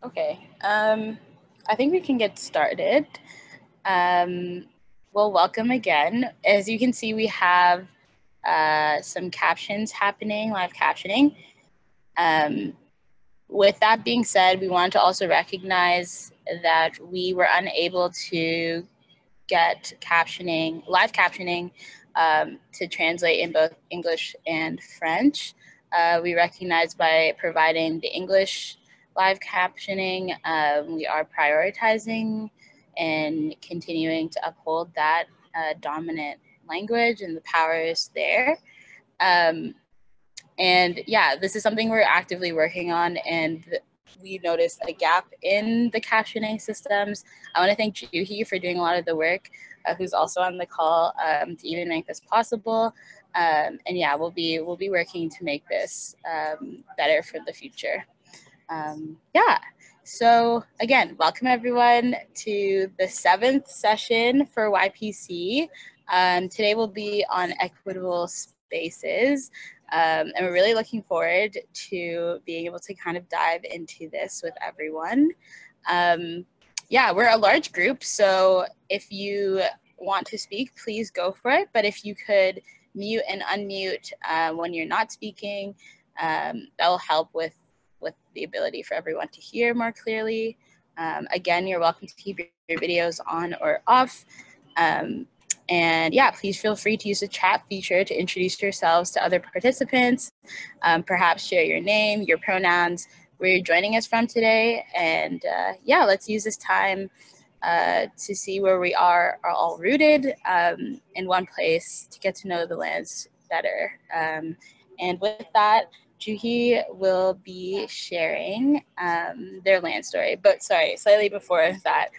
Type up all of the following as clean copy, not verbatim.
Okay, I think we can get started. Well, welcome again. As you can see, we have some captions happening, live captioning. With that being said, we want to also recognize that we were unable to get captioning, live captioning, to translate in both English and French. We recognize by providing the English live captioning, we are prioritizing and continuing to uphold that dominant language and the powers there. And yeah, this is something we're actively working on, and we noticed a gap in the captioning systems. I want to thank Juhi for doing a lot of the work, who's also on the call, to even make this possible. And yeah, we'll be working to make this better for the future. Yeah. So again, welcome everyone to the 7th session for YPC. Today we'll be on equitable spaces. And we're really looking forward to being able to kind of dive into this with everyone. Yeah, we're a large group, so if you want to speak, please go for it. But if you could mute and unmute when you're not speaking, that will help with the ability for everyone to hear more clearly. Again, you're welcome to keep your videos on or off. And yeah, please feel free to use the chat feature to introduce yourselves to other participants. Perhaps share your name, your pronouns, where you're joining us from today. And yeah, let's use this time to see where we are all rooted in one place to get to know the lands better. And with that, Juhi will be sharing their land story. But sorry, slightly before that,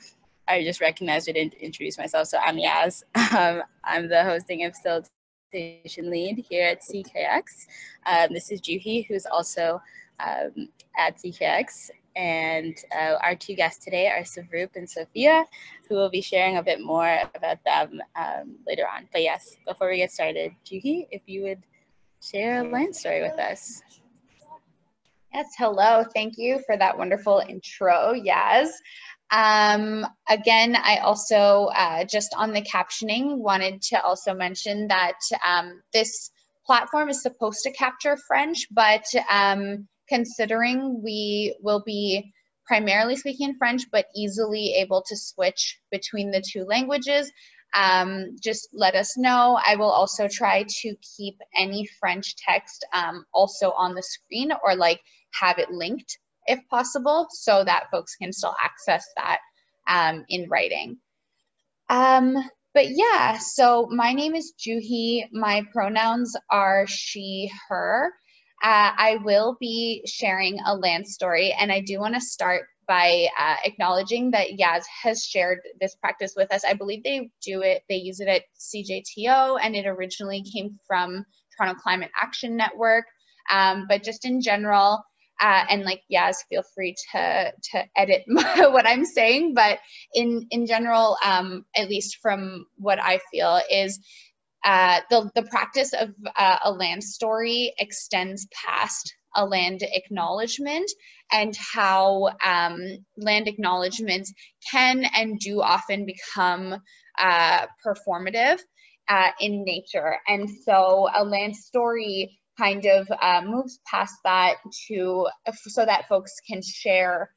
I just recognized I didn't introduce myself. So I'm Yaz. I'm the hosting and facilitation lead here at CKX. This is Juhi, who's also at CKX. And our two guests today are Savroop and Sophia, who will be sharing a bit more about them later on. But yes, before we get started, Juhi, if you would share a land story with us. Yes, hello. Thank you for that wonderful intro, Yaz. Again, I also, just on the captioning, wanted to also mention that this platform is supposed to capture French, but considering we will be primarily speaking French, but easily able to switch between the two languages, just let us know. I will also try to keep any French text also on the screen, or like have it linked if possible, so that folks can still access that in writing. But yeah, so my name is Juhi. My pronouns are she, her. I will be sharing a land story, and I do want to start by acknowledging that Yaz has shared this practice with us. I believe they use it at CJTO, and it originally came from Toronto Climate Action Network. But just in general, and like Yaz, feel free to edit what I'm saying, but in general, at least from what I feel, is the practice of a land story extends past a land acknowledgement, and how land acknowledgements can and do often become performative in nature. And so a land story kind of moves past that so that folks can share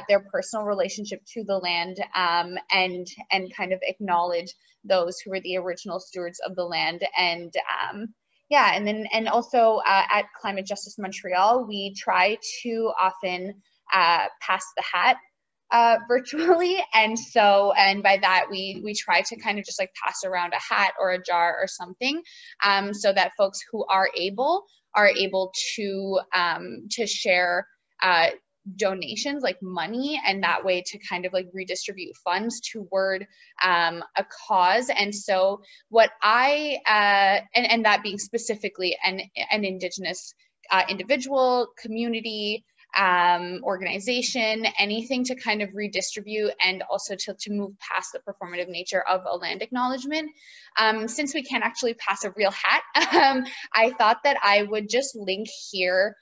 their personal relationship to the land, and kind of acknowledge those who were the original stewards of the land. And yeah, and also at Climate Justice Montreal, we try to often pass the hat virtually, and by that we try to kind of just like pass around a hat or a jar or something, so that folks who are able to share donations, like money, and that way to kind of like redistribute funds toward a cause. And so what I and that being specifically an Indigenous individual, community, organization, anything to kind of redistribute, and also to move past the performative nature of a land acknowledgement. Since we can't actually pass a real hat, I thought that I would just link here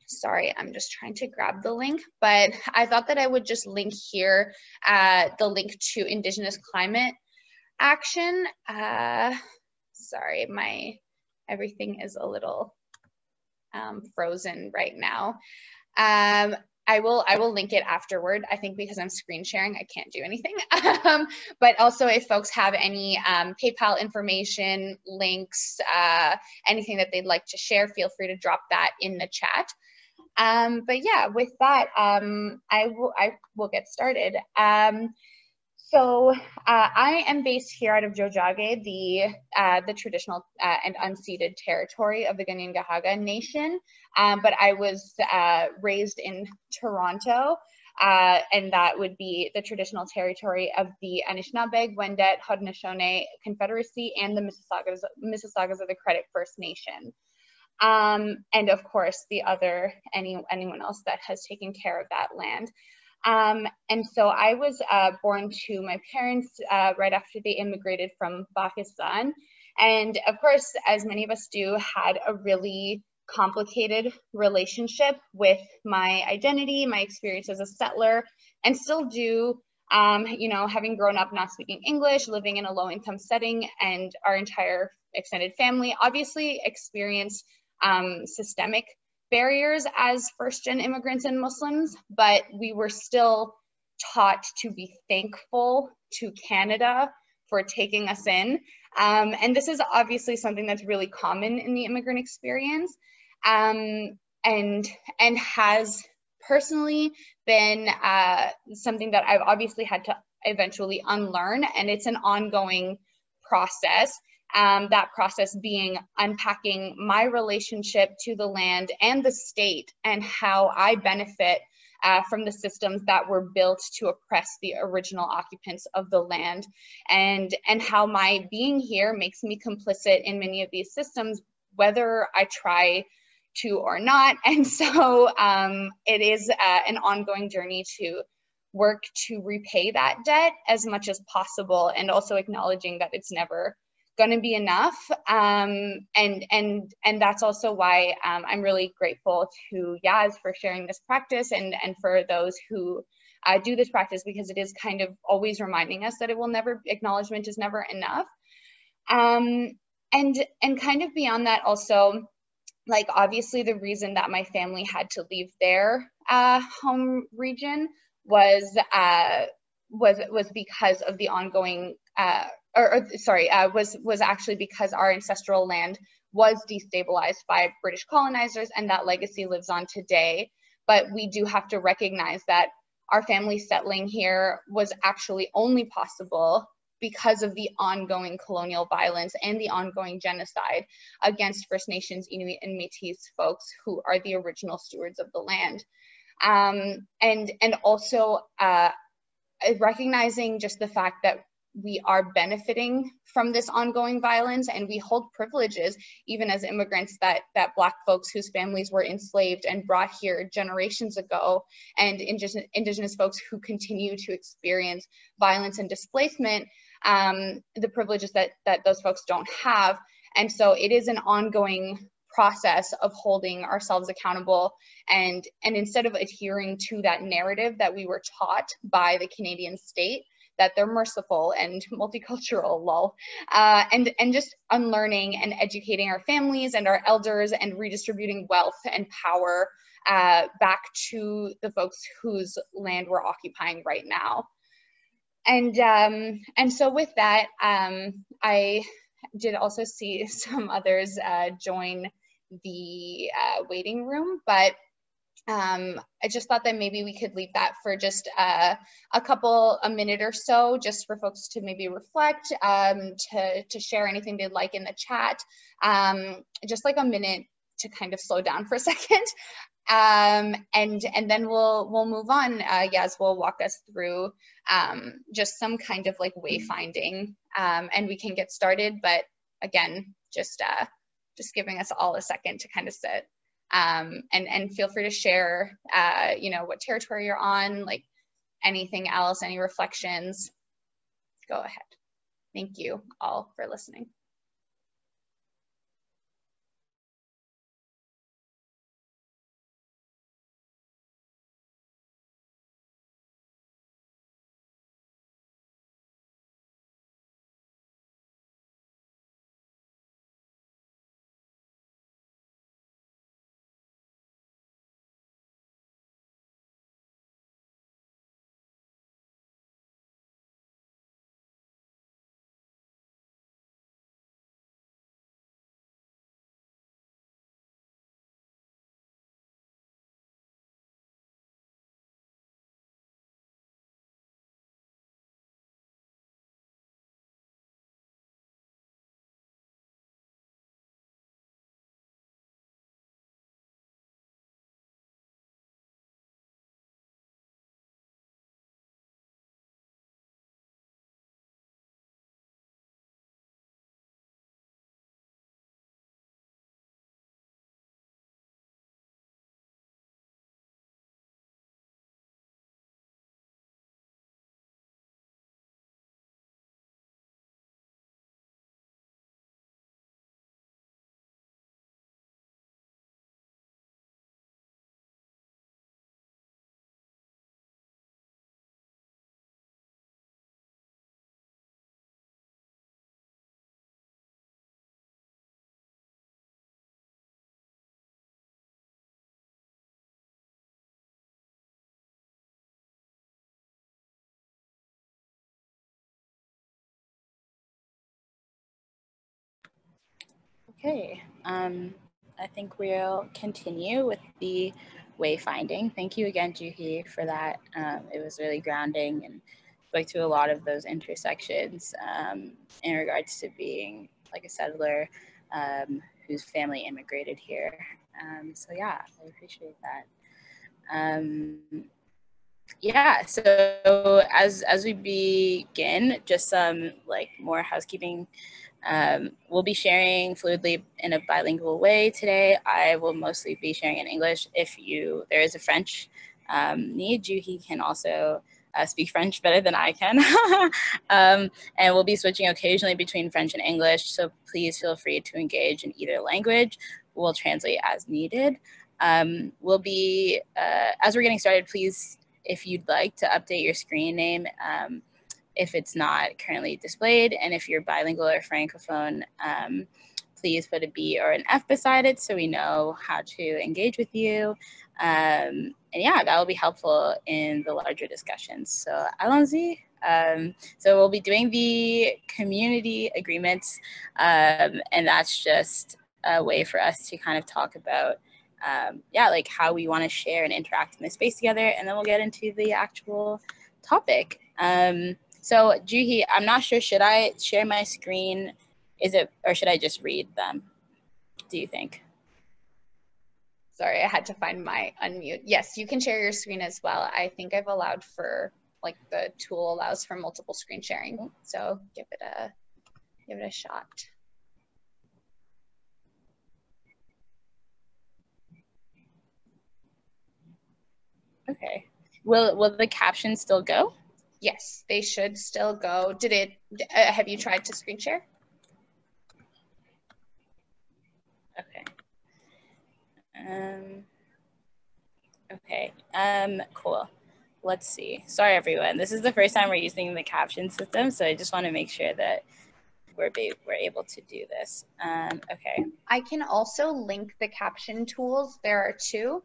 sorry, I'm just trying to grab the link, but I thought that I would just link here the link to Indigenous climate action. Sorry, everything is a little frozen right now. I will link it afterward. I think because I'm screen sharing, I can't do anything. But also if folks have any PayPal information, links, anything that they'd like to share, feel free to drop that in the chat. But yeah, with that, I will get started. So I am based here out of Jojage, the traditional and unceded territory of the Kanien'kehá:ka Nation, but I was raised in Toronto, and that would be the traditional territory of the Anishinaabe, Wendat, Haudenosaunee Confederacy, and the Mississaugas of the Credit First Nation. And of course, anyone else that has taken care of that land. And so I was born to my parents right after they immigrated from Pakistan. And of course, as many of us do, had a really complicated relationship with my identity, my experience as a settler, and still do, you know, having grown up not speaking English, living in a low income setting, and our entire extended family obviously experienced systemic barriers as first-gen immigrants and Muslims, but we were still taught to be thankful to Canada for taking us in. And this is obviously something that's really common in the immigrant experience, and has personally been something that I've obviously had to eventually unlearn, and it's an ongoing process. That process being unpacking my relationship to the land and the state and how I benefit from the systems that were built to oppress the original occupants of the land, and how my being here makes me complicit in many of these systems, whether I try to or not. And so it is an ongoing journey to work to repay that debt as much as possible, and also acknowledging that it's never going to be enough, and that's also why I'm really grateful to Yaz for sharing this practice, and for those who do this practice, because it is kind of always reminding us that acknowledgement is never enough, and kind of beyond that also, like obviously the reason that my family had to leave their home region was because of the ongoing was actually because our ancestral land was destabilized by British colonizers, and that legacy lives on today. But we do have to recognize that our family settling here was actually only possible because of the ongoing colonial violence and the ongoing genocide against First Nations, Inuit, and Métis folks who are the original stewards of the land. And also recognizing just the fact that we are benefiting from this ongoing violence, and we hold privileges even as immigrants that Black folks whose families were enslaved and brought here generations ago, and indigenous folks who continue to experience violence and displacement, the privileges that those folks don't have. And so it is an ongoing process of holding ourselves accountable, and instead of adhering to that narrative that we were taught by the Canadian state, that they're merciful and multicultural, lol, and just unlearning and educating our families and our elders, and redistributing wealth and power back to the folks whose land we're occupying right now. And so with that, I did also see some others join the waiting room, but I just thought that maybe we could leave that for just a minute or so, just for folks to maybe reflect, to share anything they'd like in the chat, just like a minute to kind of slow down for a second, and then we'll move on. Yaz will walk us through just some kind of like wayfinding, and we can get started. But again, just giving us all a second to kind of sit. And feel free to share, you know, what territory you're on, like anything else, any reflections, go ahead. Thank you all for listening. Okay, I think we'll continue with the wayfinding. Thank you again, Juhi, for that. It was really grounding and spoke to a lot of those intersections in regards to being like a settler whose family immigrated here. So yeah, I appreciate that. Yeah, so as we begin, just some like more housekeeping. We'll be sharing fluidly in a bilingual way today. I will mostly be sharing in English. If there is a French need, Juhi can also speak French better than I can. And we'll be switching occasionally between French and English, so please feel free to engage in either language. We'll translate as needed. We'll be, as we're getting started, please, if you'd like to update your screen name, if it's not currently displayed, and if you're bilingual or francophone, please put a B or an F beside it so we know how to engage with you. And yeah, that will be helpful in the larger discussions. So allons-y. So we'll be doing the community agreements, and that's just a way for us to kind of talk about yeah, like how we want to share and interact in this space together, and then we'll get into the actual topic. So Juhi, I'm not sure, should I share my screen? Or should I just read them? Do you think? Sorry, I had to find my unmute. Yes, you can share your screen as well. I think I've allowed for, like, the tool allows for multiple screen sharing. So give it a shot. Okay. Will the captions still go? Yes, they should still go. Have you tried to screen share? Okay. Okay, cool. Let's see. Sorry, everyone. This is the first time we're using the caption system, so I just want to make sure that we're able to do this. Okay. I can also link the caption tools. There are two.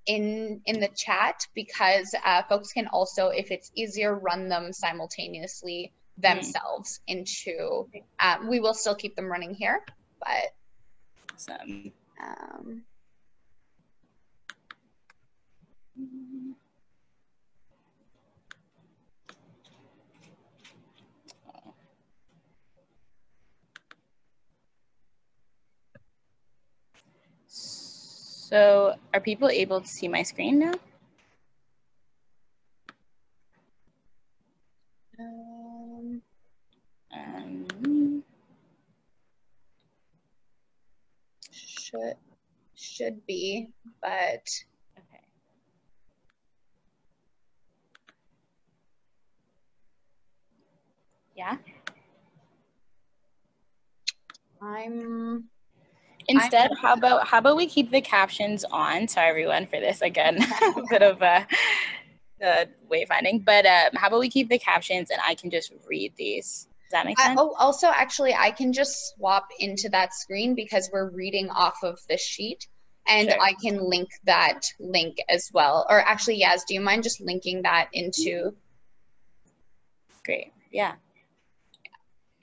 In the chat, because folks can also, if it's easier, run them simultaneously themselves into, we will still keep them running here, but awesome. So are people able to see my screen now? Should be, but okay. Yeah. Instead, how about we keep the captions on? Sorry, everyone, for this again, a bit of a wayfinding. But how about we keep the captions and I can just read these? Does that make sense? Also, actually, I can just swap into that screen because we're reading off of the sheet, and sure. I can link that link as well. Or actually, Yaz, do you mind just linking that into? Great. Yeah.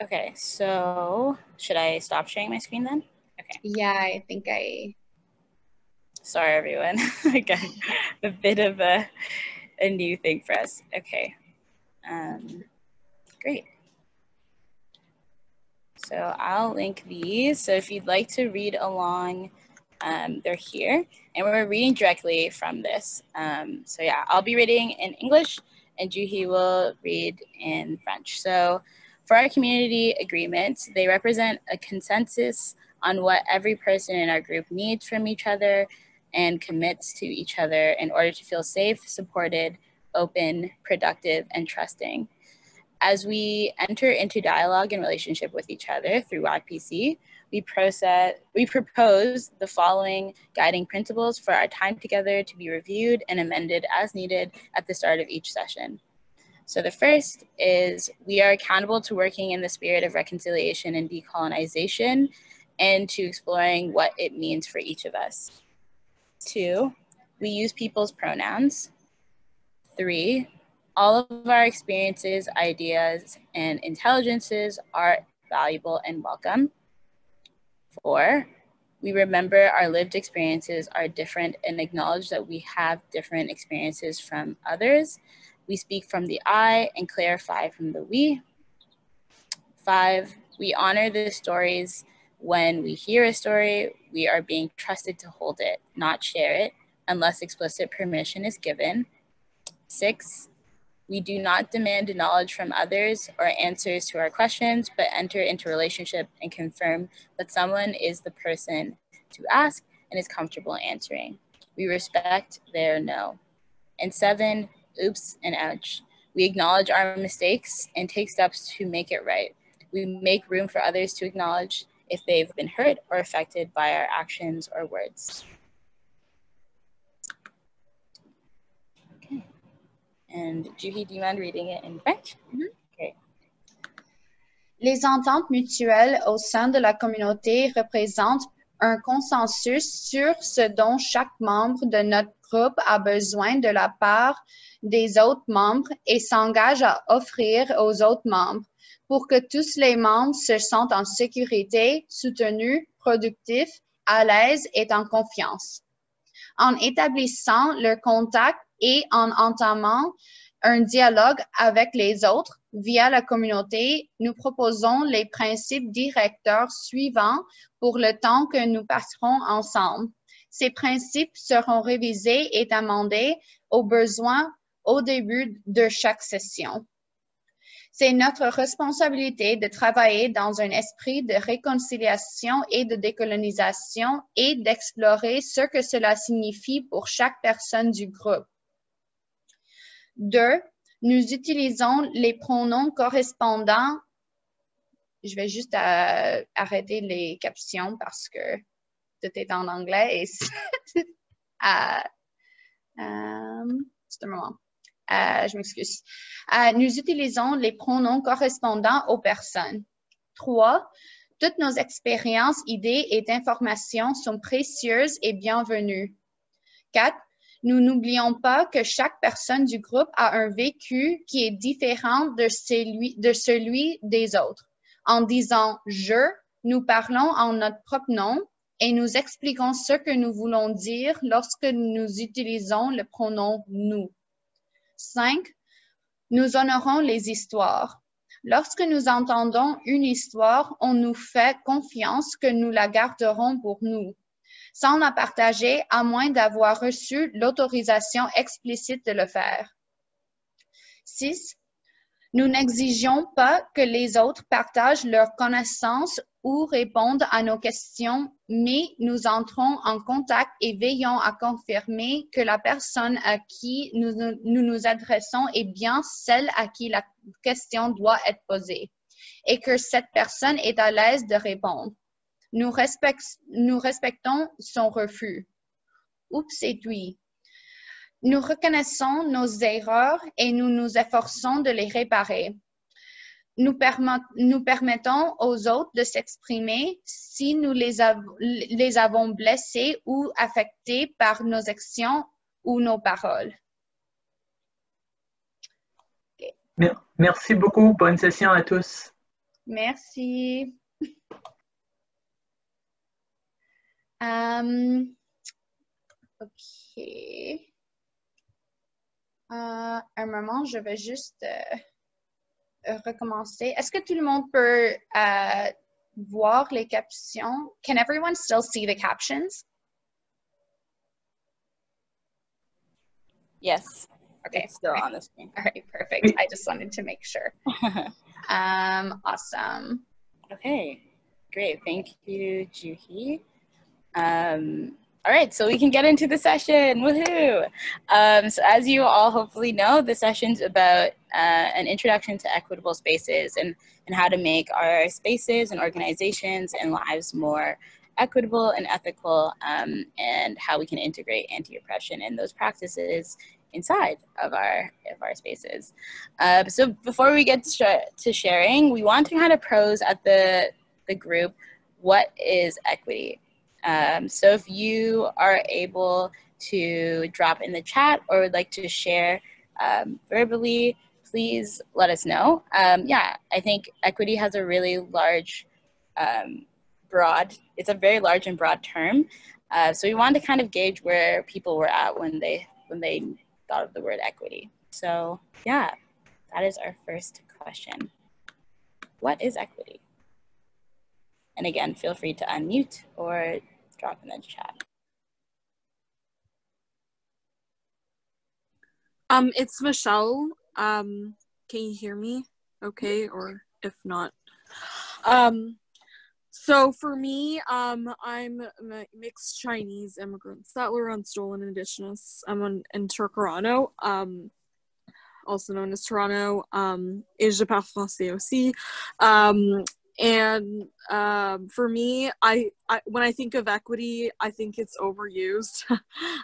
Okay. So should I stop sharing my screen then? Okay. Yeah, I think Sorry, everyone. Again, a bit of a new thing for us. Okay. Great. So I'll link these. So if you'd like to read along, they're here. And we're reading directly from this. So yeah, I'll be reading in English and Juhi will read in French. So for our community agreements, they represent a consensus on what every person in our group needs from each other and commits to each other in order to feel safe, supported, open, productive, and trusting. As we enter into dialogue and relationship with each other through YPC, we propose the following guiding principles for our time together to be reviewed and amended as needed at the start of each session. So the first is we are accountable to working in the spirit of reconciliation and decolonization and to exploring what it means for each of us. 2, we use people's pronouns. 3, all of our experiences, ideas, and intelligences are valuable and welcome. 4, we remember our lived experiences are different and acknowledge that we have different experiences from others. We speak from the I and clarify from the we. 5, we honor the stories. When we hear a story, we are being trusted to hold it, not share it, unless explicit permission is given. 6, we do not demand knowledge from others or answers to our questions, but enter into relationship and confirm that someone is the person to ask and is comfortable answering. We respect their no. And 7, oops and ouch. We acknowledge our mistakes and take steps to make it right. We make room for others to acknowledge if they've been hurt or affected by our actions or words. Okay. And Juhi, do you mind reading it in French? Mm-hmm. Okay. Les ententes mutuelles au sein de la communauté représentent un consensus sur ce dont chaque membre de notre groupe a besoin de la part des autres membres et s'engage à offrir aux autres membres pour que tous les membres se sentent en sécurité, soutenus, productifs, à l'aise et en confiance. En établissant le contact et en entamant un dialogue avec les autres via la communauté, nous proposons les principes directeurs suivants pour le temps que nous passerons ensemble. Ces principes seront révisés et amendés au besoin au début de chaque session. C'est notre responsabilité de travailler dans un esprit de réconciliation et de décolonisation et d'explorer ce que cela signifie pour chaque personne du groupe. 2, nous utilisons les pronoms correspondants. Je vais juste arrêter les captions parce que tout est en anglais et c'est un moment. Je m'excuse. Nous utilisons les pronoms correspondants aux personnes. 3, toutes nos expériences, idées et informations sont précieuses et bienvenues. 4, nous n'oublions pas que chaque personne du groupe a un vécu qui est différent de celui des autres. En disant « je », nous parlons en notre propre nom et nous expliquons ce que nous voulons dire lorsque nous utilisons le pronom « nous ». 5, nous honorons les histoires. Lorsque nous entendons une histoire, on nous fait confiance que nous la garderons pour nous, sans la partager à moins d'avoir reçu l'autorisation explicite de le faire. 6, nous n'exigeons pas que les autres partagent leurs connaissances ou répondent à nos questions, mais nous entrons en contact et veillons à confirmer que la personne à qui nous adressons est bien celle à qui la question doit être posée et que cette personne est à l'aise de répondre. Nous respectons son refus. Oups et oui. Nous reconnaissons nos erreurs et nous nous efforçons de les réparer. Nous permettons aux autres de s'exprimer si nous les avons blessés ou affectés par nos actions ou nos paroles. Okay. Merci beaucoup. Bonne session à tous. Merci. OK. Un moment, je vais juste recommencer. Est-ce que tout le monde peut voir les captions? Can everyone still see the captions? Yes. Okay. It's still on the screen. All right, perfect. I just wanted to make sure. Awesome. Okay, great. Thank you, Juhi. All right, so we can get into the session. Woohoo! So as you all hopefully know, the session's about an introduction to equitable spaces and how to make our spaces and organizations and lives more equitable and ethical, and how we can integrate anti-oppression and those practices inside of our spaces. So before we get to sharing, we want to kind of pose at the group, what is equity? So if you are able to drop in the chat or would like to share verbally, please let us know. Yeah, I think equity has a really large broad. It's a very large and broad term. So we wanted to kind of gauge where people were at when they thought of the word equity. So yeah, that is our first question. What is equity? And again, feel free to unmute or drop in the chat. It's Michelle. Can you hear me okay, or if not? So for me, I'm a mixed Chinese immigrant settler on stolen indigenous. I'm in Toronto, also known as Toronto, et je parle français aussi. And for me, I when I think of equity, I think it's overused.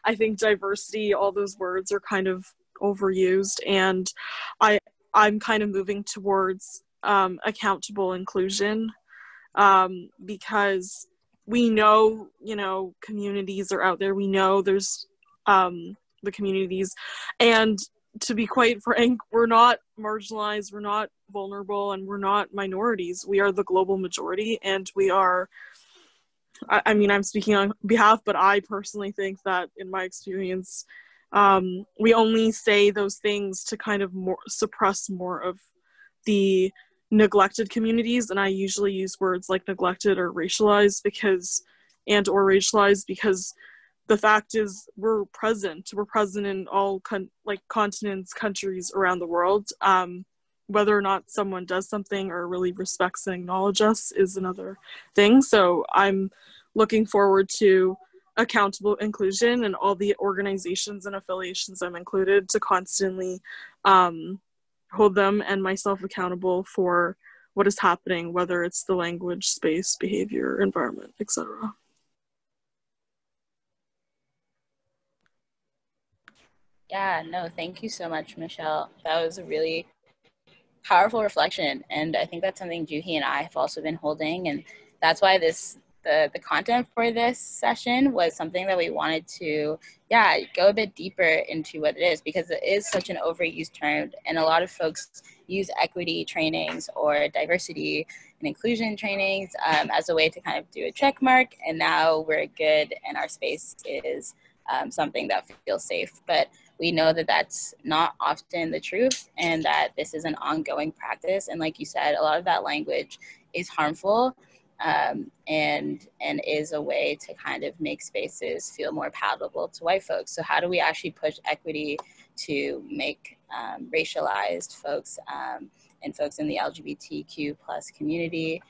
I think diversity, all those words are kind of overused, and I'm kind of moving towards accountable inclusion, because we know, you know, communities are out there. We know there's the communities, and to be quite frank, we're not marginalized, we're not vulnerable, and we're not minorities. We are the global majority, and we are, I mean, I'm speaking on behalf, but I personally think that in my experience, we only say those things to kind of suppress more of the neglected communities, and I usually use words like neglected or racialized because the fact is we're present in all continents, countries around the world. Whether or not someone does something or really respects and acknowledges us is another thing. So I'm looking forward to accountable inclusion and all the organizations and affiliations I'm included to constantly hold them and myself accountable for what is happening, whether it's the language, space, behavior, environment, etc. Yeah, no, thank you so much, Michelle. That was a really powerful reflection, and I think that's something Juhi and I have also been holding, and that's why the content for this session was something that we wanted to go a bit deeper into what it is, because it is such an overused term, and a lot of folks use equity trainings or diversity and inclusion trainings as a way to kind of do a check mark, and now we're good and our space is something that feels safe. But we know that that's not often the truth, and that this is an ongoing practice. And like you said, a lot of that language is harmful, and is a way to kind of make spaces feel more palatable to white folks. So how do we actually push equity to make racialized folks and folks in the LGBTQ plus community,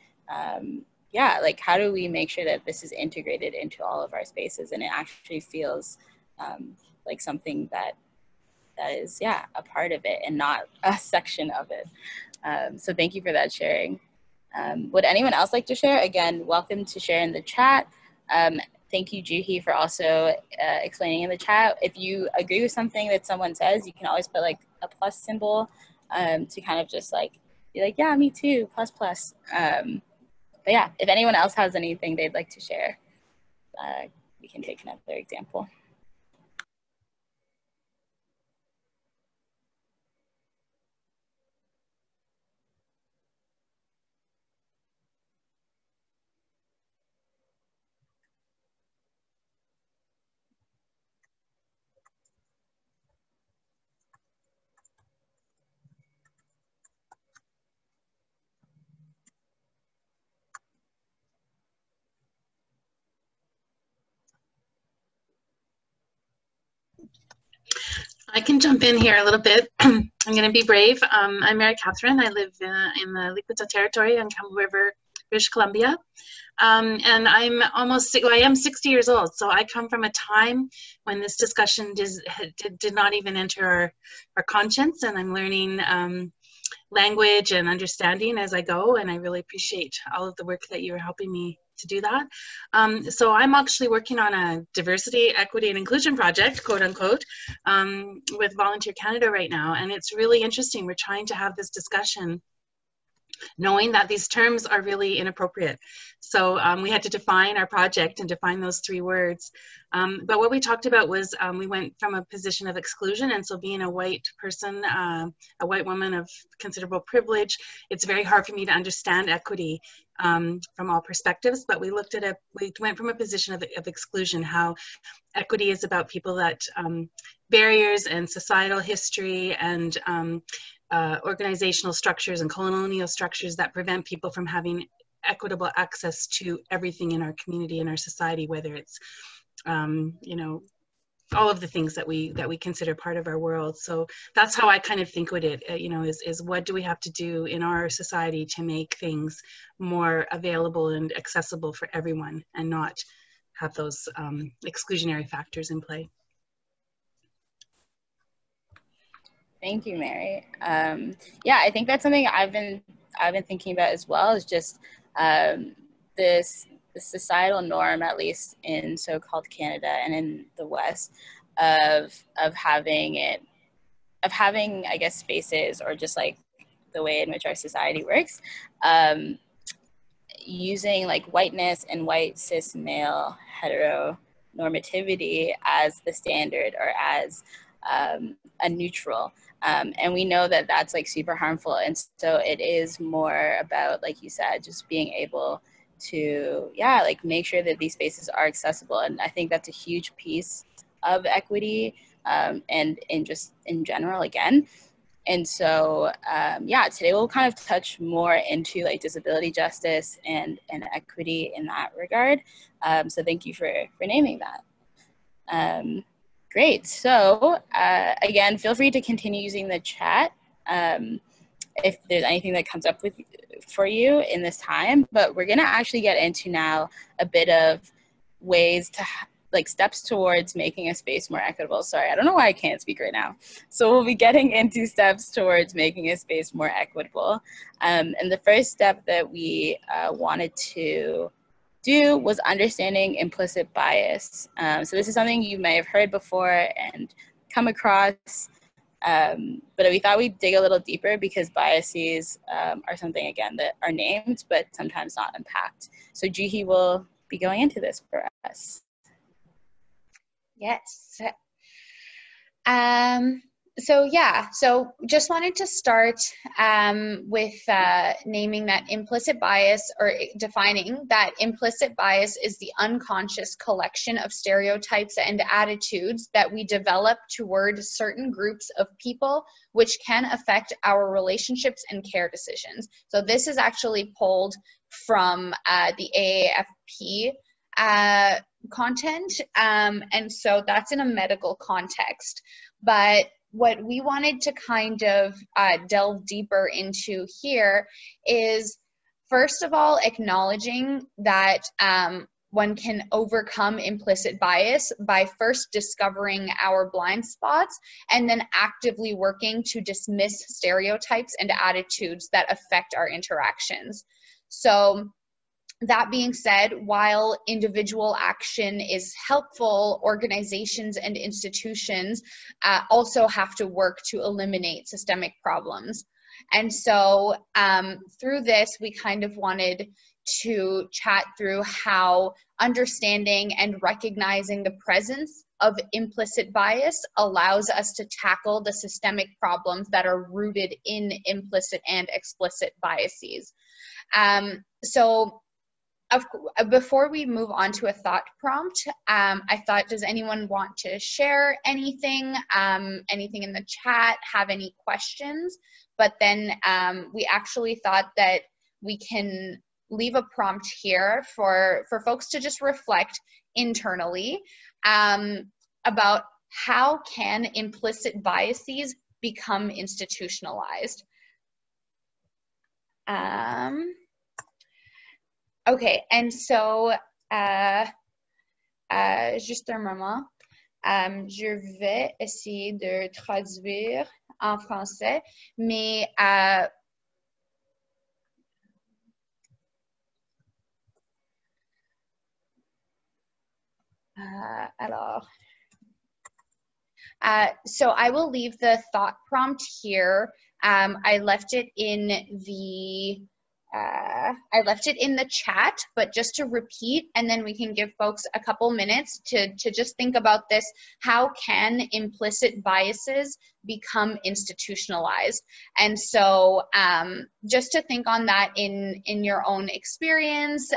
like how do we make sure that this is integrated into all of our spaces and it actually feels like something that is a part of it and not a section of it. So thank you for that sharing. Would anyone else like to share? Again, welcome to share in the chat. Thank you, Juhi, for also explaining in the chat. If you agree with something that someone says, you can always put like a plus symbol to kind of just like be like, yeah, me too, plus plus. But yeah, if anyone else has anything they'd like to share, we can take another example. I can jump in here a little bit. I'm going to be brave. I'm Mary Catherine. I live in the Liquids Territory on Campbell River, British Columbia. And I am 60 years old. So I come from a time when this discussion did not even enter our conscience. And I'm learning language and understanding as I go. And I really appreciate all of the work that you're helping me to do that. So I'm actually working on a diversity, equity, and inclusion project, quote unquote, with Volunteer Canada right now. And it's really interesting. We're trying to have this discussion knowing that these terms are really inappropriate. So we had to define our project and define those 3 words. But what we talked about was we went from a position of exclusion, and so being a white person, a white woman of considerable privilege, it's very hard for me to understand equity from all perspectives. But we went from a position of exclusion, how equity is about people that barriers and societal history and organizational structures and colonial structures that prevent people from having equitable access to everything in our community and our society, whether it's you know, all of the things that we consider part of our world. So that's how I kind of think with it, you know, is what do we have to do in our society to make things more available and accessible for everyone, and not have those exclusionary factors in play. Thank you, Mary. Yeah, I think that's something I've been thinking about as well, is just this societal norm, at least in so-called Canada and in the West, of having, I guess, spaces, or just like the way in which our society works, using like whiteness and white cis male heteronormativity as the standard, or as a neutral. And we know that that's like super harmful. And so it is more about, like you said, just being able to, yeah, like make sure that these spaces are accessible. And I think that's a huge piece of equity, and in general, again. And so, yeah, today we'll kind of touch more into like disability justice and equity in that regard. So thank you for naming that. Great. So again, feel free to continue using the chat if there's anything that comes up for you in this time. But we're going to actually get into now a bit of ways to like steps towards making a space more equitable. Sorry, I don't know why I can't speak right now. So we'll be getting into steps towards making a space more equitable. And the first step that we wanted to do was understanding implicit bias. So this is something you may have heard before and come across, but we thought we'd dig a little deeper, because biases are something, again, that are named but sometimes not unpacked. So Juhi will be going into this for us. Yes. So just wanted to start with naming that implicit bias, or defining that implicit bias is the unconscious collection of stereotypes and attitudes that we develop toward certain groups of people, which can affect our relationships and care decisions. So this is actually pulled from the AAFP content, and so that's in a medical context. But what we wanted to kind of delve deeper into here is, first of all, acknowledging that one can overcome implicit bias by first discovering our blind spots, and then actively working to dismiss stereotypes and attitudes that affect our interactions. So that being said, while individual action is helpful, organizations and institutions also have to work to eliminate systemic problems. And so through this, we kind of wanted to chat through how understanding and recognizing the presence of implicit bias allows us to tackle the systemic problems that are rooted in implicit and explicit biases. Before we move on to a thought prompt, I thought, does anyone want to share anything, anything in the chat, have any questions? But then we actually thought that we can leave a prompt here for folks to just reflect internally about how can implicit biases become institutionalized. Ok, and so, juste un moment, je vais essayer de traduire en français, mais alors, So I will leave the thought prompt here. I left it in the chat, but just to repeat, and then we can give folks a couple minutes to just think about this. How can implicit biases become institutionalized? And so just to think on that in your own experience,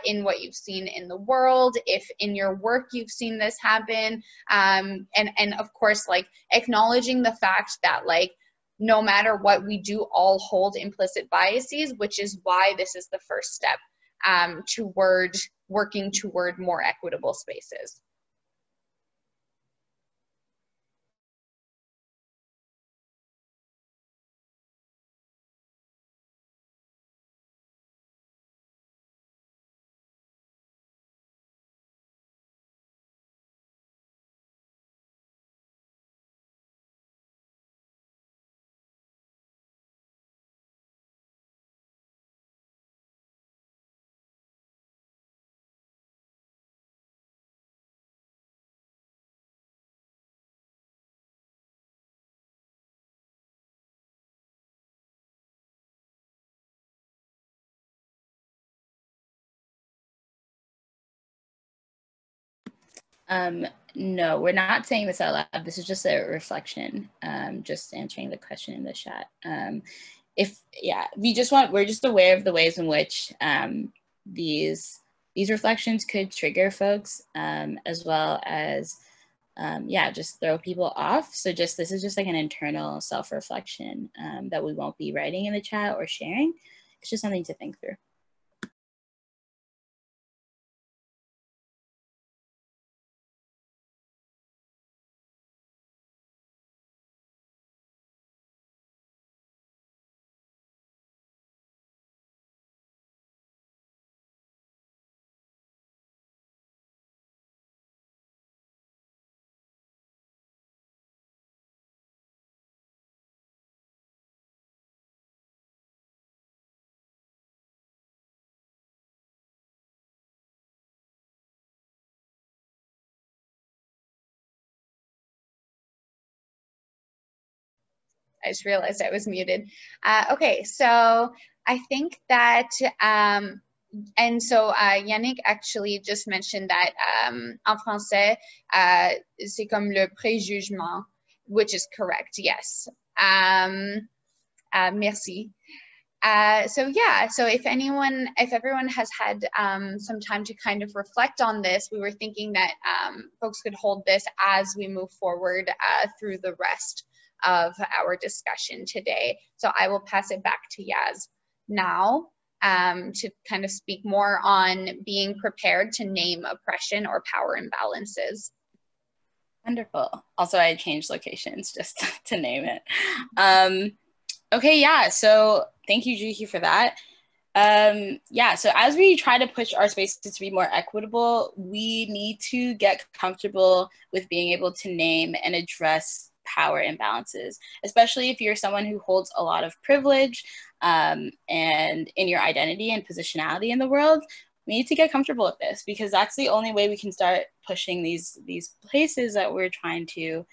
in what you've seen in the world, if in your work you've seen this happen, and of course, like acknowledging the fact that like, no matter what, we do all hold implicit biases, which is why this is the first step toward working toward more equitable spaces. No, we're not saying this out loud. This is just a reflection, just answering the question in the chat. We're just aware of the ways in which these reflections could trigger folks, as well as, just throw people off. So this is just like an internal self-reflection that we won't be writing in the chat or sharing. It's just something to think through. I just realized I was muted. Okay, so I think that, and so Yannick actually just mentioned that en français, c'est comme le préjugement, which is correct, yes. Merci. So if everyone has had some time to kind of reflect on this, we were thinking that folks could hold this as we move forward through the rest of our discussion today. So I will pass it back to Yaz now to kind of speak more on being prepared to name oppression or power imbalances. Wonderful. Also, I changed locations just to name it. Okay, yeah, so thank you, Juhi, for that. So as we try to push our spaces to be more equitable, we need to get comfortable with being able to name and address power imbalances, especially if you're someone who holds a lot of privilege and in your identity and positionality in the world. We need to get comfortable with this, because that's the only way we can start pushing these places that we're trying to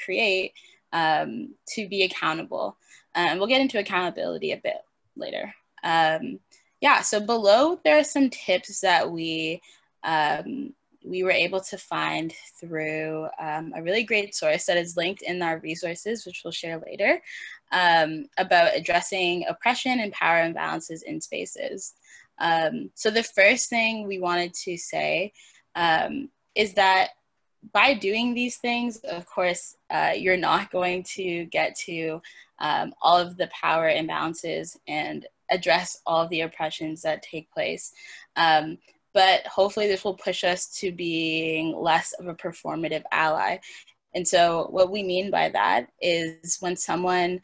create to be accountable. And we'll get into accountability a bit later. So below there are some tips that we were able to find through a really great source that is linked in our resources, which we'll share later, about addressing oppression and power imbalances in spaces. So the first thing we wanted to say is that by doing these things, of course, you're not going to get to all of the power imbalances and address all of the oppressions that take place. But hopefully this will push us to being less of a performative ally. And so what we mean by that is when someone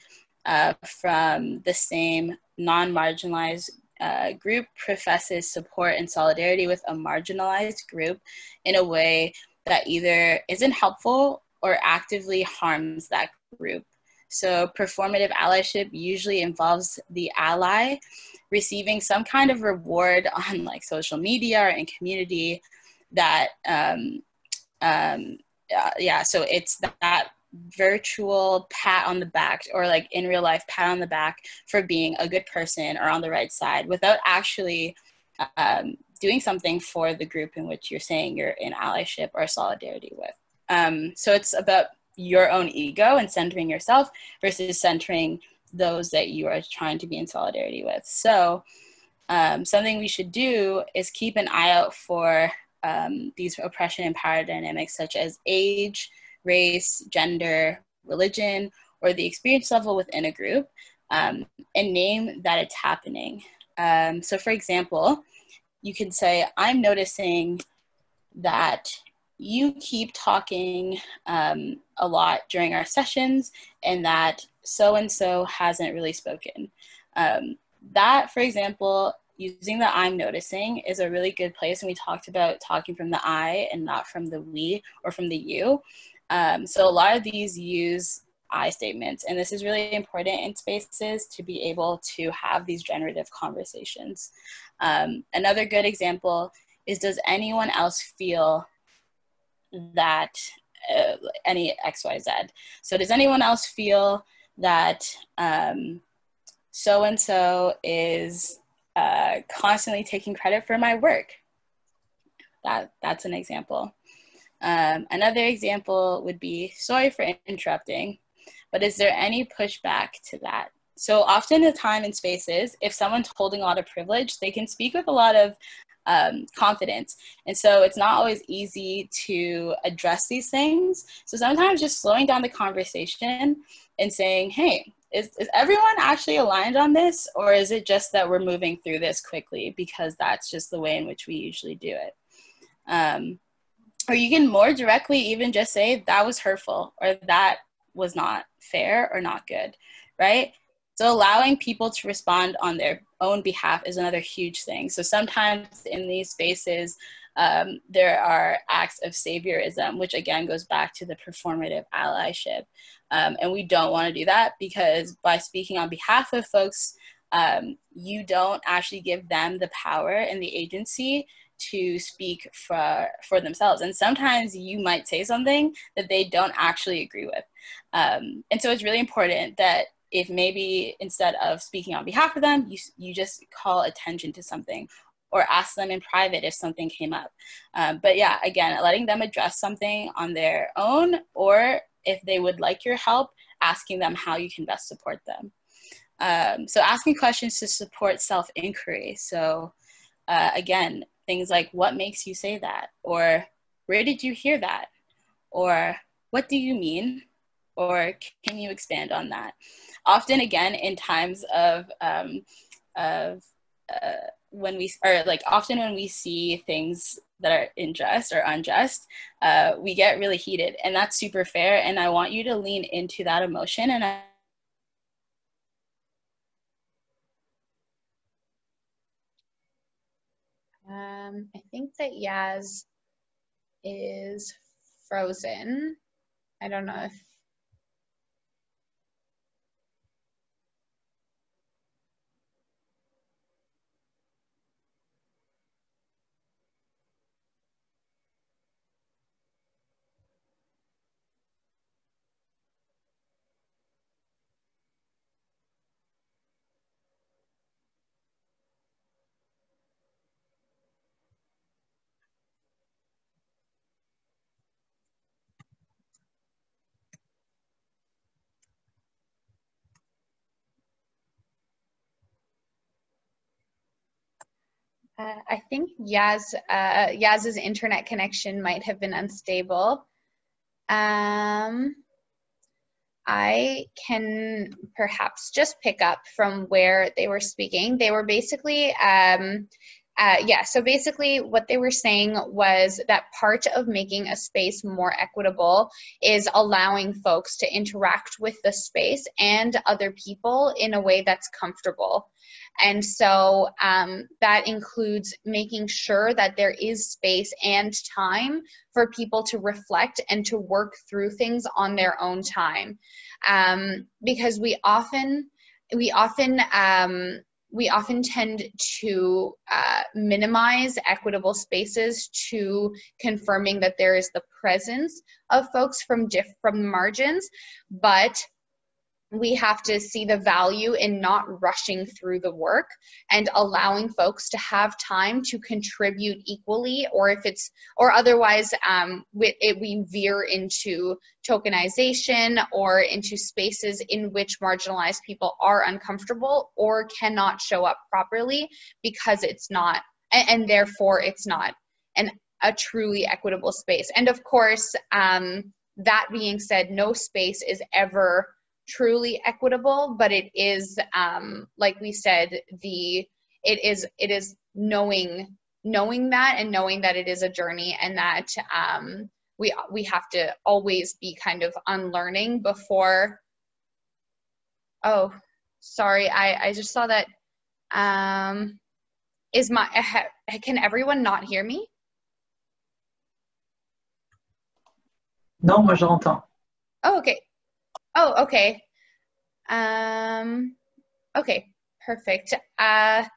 from the same non-marginalized group professes support and solidarity with a marginalized group in a way that either isn't helpful or actively harms that group. So performative allyship usually involves the ally receiving some kind of reward on like social media or in community that, so it's that virtual pat on the back, or like in real life pat on the back for being a good person or on the right side, without actually doing something for the group in which you're saying you're in allyship or solidarity with. So it's about your own ego and centering yourself versus centering those that you are trying to be in solidarity with. So something we should do is keep an eye out for these oppression and power dynamics such as age, race, gender, religion, or the experience level within a group, and name that it's happening. So for example, you can say, I'm noticing that you keep talking a lot during our sessions, and that so-and-so hasn't really spoken. That, for example, using the I'm noticing is a really good place. And we talked about talking from the I and not from the we or from the you. So a lot of these use I statements, and this is really important in spaces to be able to have these generative conversations. Another good example is, does anyone else feel that any XYZ? So does anyone else feel that so-and-so is constantly taking credit for my work? That's an example. Another example would be, sorry for interrupting, but is there any pushback to that? So often the time in spaces, if someone's holding a lot of privilege, they can speak with a lot of confidence. And so it's not always easy to address these things. So sometimes just slowing down the conversation and saying, hey, is everyone actually aligned on this? Or is it just that we're moving through this quickly because that's just the way in which we usually do it? Or you can more directly even just say that was hurtful, or that was not fair or not good, right? So allowing people to respond on their own behalf is another huge thing. So sometimes in these spaces, there are acts of saviorism, which again goes back to the performative allyship. And we don't want to do that, because by speaking on behalf of folks, you don't actually give them the power and the agency to speak for themselves. And sometimes you might say something that they don't actually agree with. And so it's really important that if maybe instead of speaking on behalf of them, you just call attention to something, or ask them in private if something came up. But yeah, again, letting them address something on their own, or if they would like your help, asking them how you can best support them. So asking questions to support self-inquiry. So again, things like, what makes you say that? Or where did you hear that? Or what do you mean? Or can you expand on that? Often, again, in times of when we see things that are unjust, we get really heated, and that's super fair. And I want you to lean into that emotion. And I think that Yaz is frozen. I don't know if. I think Yaz's internet connection might have been unstable. I can perhaps just pick up from where they were speaking. They were basically, so basically what they were saying was that part of making a space more equitable is allowing folks to interact with the space and other people in a way that's comfortable. And so that includes making sure that there is space and time for people to reflect and to work through things on their own time. Because we often we often tend to minimize equitable spaces to confirming that there is the presence of folks from margins, but we have to see the value in not rushing through the work and allowing folks to have time to contribute equally, or otherwise we veer into tokenization or into spaces in which marginalized people are uncomfortable or cannot show up properly because it's not, and therefore it's not a truly equitable space. And of course, that being said, no space is ever truly equitable, but it is, like we said, it is knowing that, and knowing that it is a journey, and that we have to always be kind of unlearning before. Oh, sorry, I just saw that. Can everyone not hear me? Non, moi je l'entends. Oh, okay. Oh, okay. Okay, perfect. I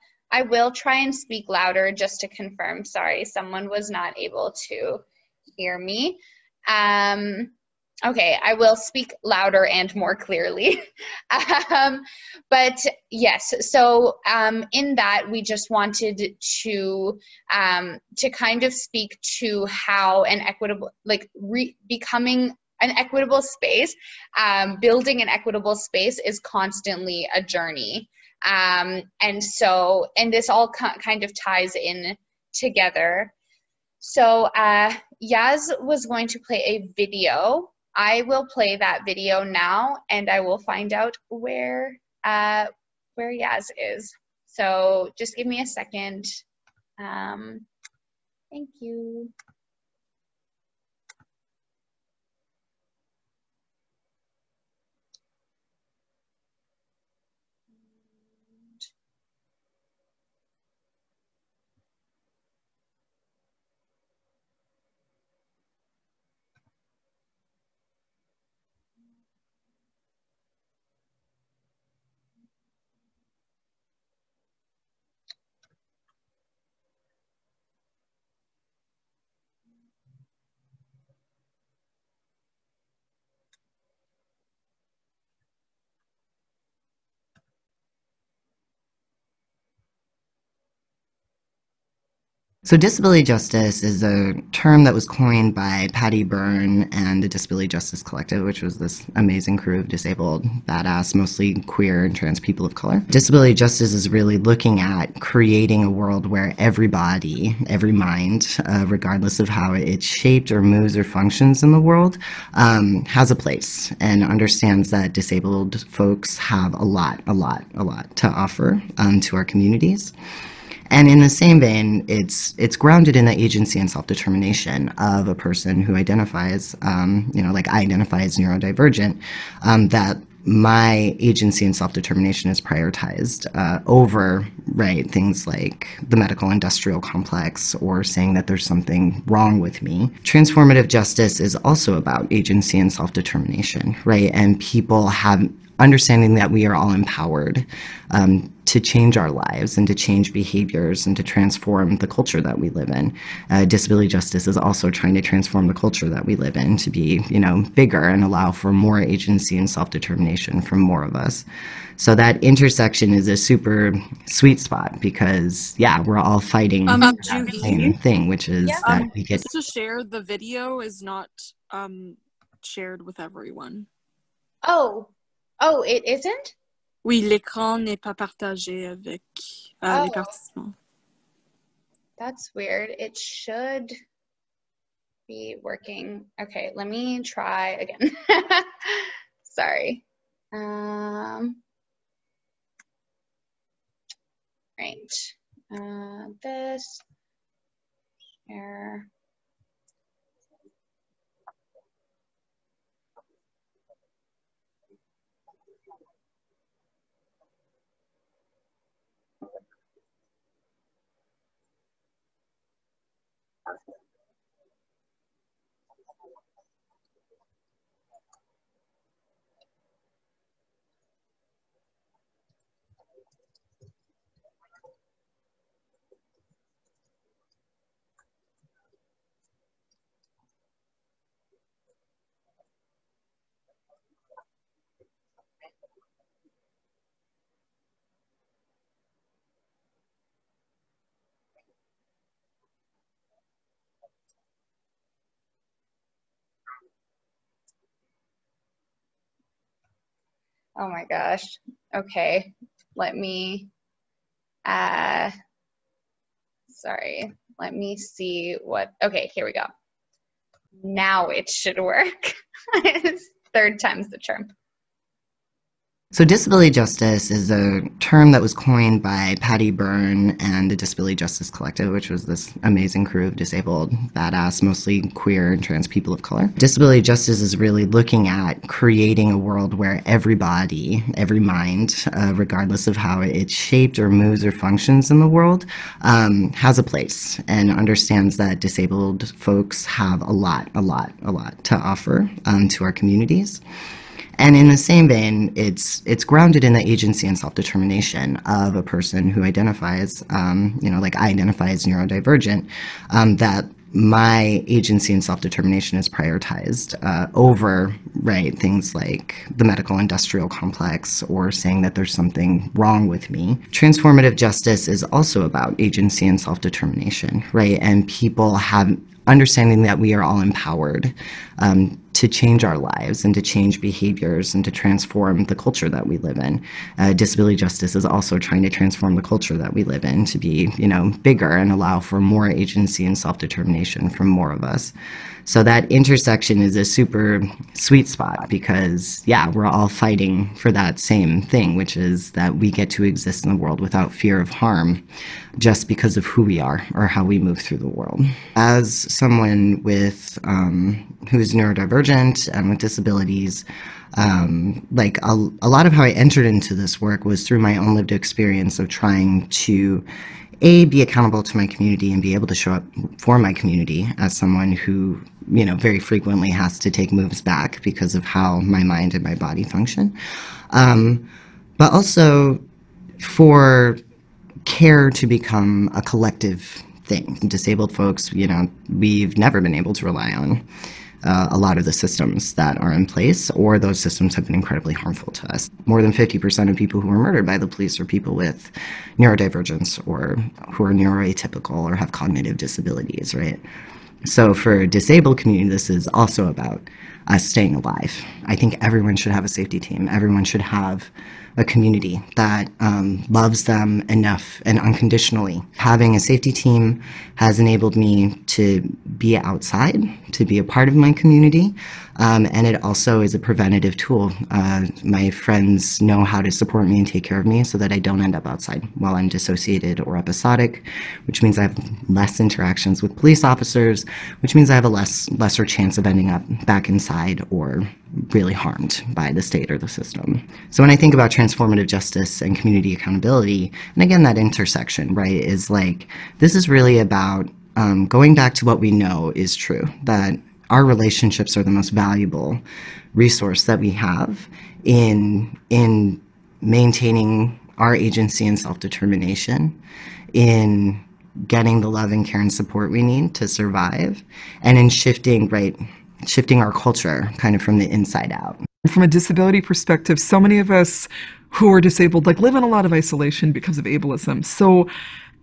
will try and speak louder just to confirm. Sorry, someone was not able to hear me. Okay, I will speak louder and more clearly. But yes, so in that, we just wanted to kind of speak to how an equitable, like becoming an equitable space, building an equitable space is constantly a journey. And this all kind of ties in together. So Yaz was going to play a video. I will play that video now, and I will find out where Yaz is. So just give me a second. Thank you. So disability justice is a term that was coined by Patty Byrne and the Disability Justice Collective, which was this amazing crew of disabled, badass, mostly queer and trans people of color. Disability justice is really looking at creating a world where every body, every mind, regardless of how it's shaped or moves or functions in the world, has a place and understands that disabled folks have a lot to offer to our communities. And in the same vein, it's grounded in the agency and self-determination of a person who identifies, like I identify as neurodivergent, that my agency and self-determination is prioritized over, right, things like the medical industrial complex or saying that there's something wrong with me. Transformative justice is also about agency and self-determination, right, and people have understanding that we are all empowered to change our lives and to change behaviors and to transform the culture that we live in. Disability justice is also trying to transform the culture that we live in to be, bigger and allow for more agency and self-determination from more of us. So that intersection is a super sweet spot because, we're all fighting the same thing, which is that we get to share. The video is not shared with everyone. Oh, it isn't? Oui, l'écran n'est pas partagé avec les participants. That's weird. It should be working. Okay, let me try again. Sorry. Right. This here. Oh my gosh. Okay. Let me, sorry. Let me see what, okay, here we go. Now it should work. Third time's the charm. So disability justice is a term that was coined by Patty Byrne and the Disability Justice Collective, which was this amazing crew of disabled, badass, mostly queer and trans people of color. Disability justice is really looking at creating a world where every body, every mind, regardless of how it's shaped or moves or functions in the world, has a place and understands that disabled folks have a lot to offer to our communities. And in the same vein, it's grounded in the agency and self-determination of a person who identifies, like I identify as neurodivergent, that my agency and self-determination is prioritized over, right, things like the medical industrial complex or saying that there's something wrong with me. Transformative justice is also about agency and self-determination, right, and people have understanding that we are all empowered to change our lives and to change behaviors and to transform the culture that we live in. Disability justice is also trying to transform the culture that we live in to be, bigger and allow for more agency and self-determination from more of us. So that intersection is a super sweet spot because, yeah, we're all fighting for that same thing, which is that we get to exist in the world without fear of harm just because of who we are or how we move through the world. As someone with who's neurodivergent and with disabilities, like a lot of how I entered into this work was through my own lived experience of trying to be accountable to my community and be able to show up for my community as someone who, very frequently has to take moves back because of how my mind and my body function. But also for care to become a collective thing. Disabled folks, we've never been able to rely on a lot of the systems that are in place, or those systems have been incredibly harmful to us. More than 50% of people who are murdered by the police are people with neurodivergence or who are neuroatypical or have cognitive disabilities, right? So for a disabled community, this is also about us staying alive. I think everyone should have a safety team. Everyone should have a community that loves them enough and unconditionally. Having a safety team has enabled me to be outside, to be a part of my community, and it also is a preventative tool. My friends know how to support me and take care of me so that I don't end up outside while I'm dissociated or episodic, which means I have less interactions with police officers, which means I have a lesser chance of ending up back inside or really harmed by the state or the system. So when I think about transformative justice and community accountability, and again, that intersection, right, is like, this is really about going back to what we know is true, that our relationships are the most valuable resource that we have in maintaining our agency and self-determination, in getting the love and care and support we need to survive, and in shifting our culture kind of from the inside out. From a disability perspective, so many of us who are disabled live in a lot of isolation because of ableism. So,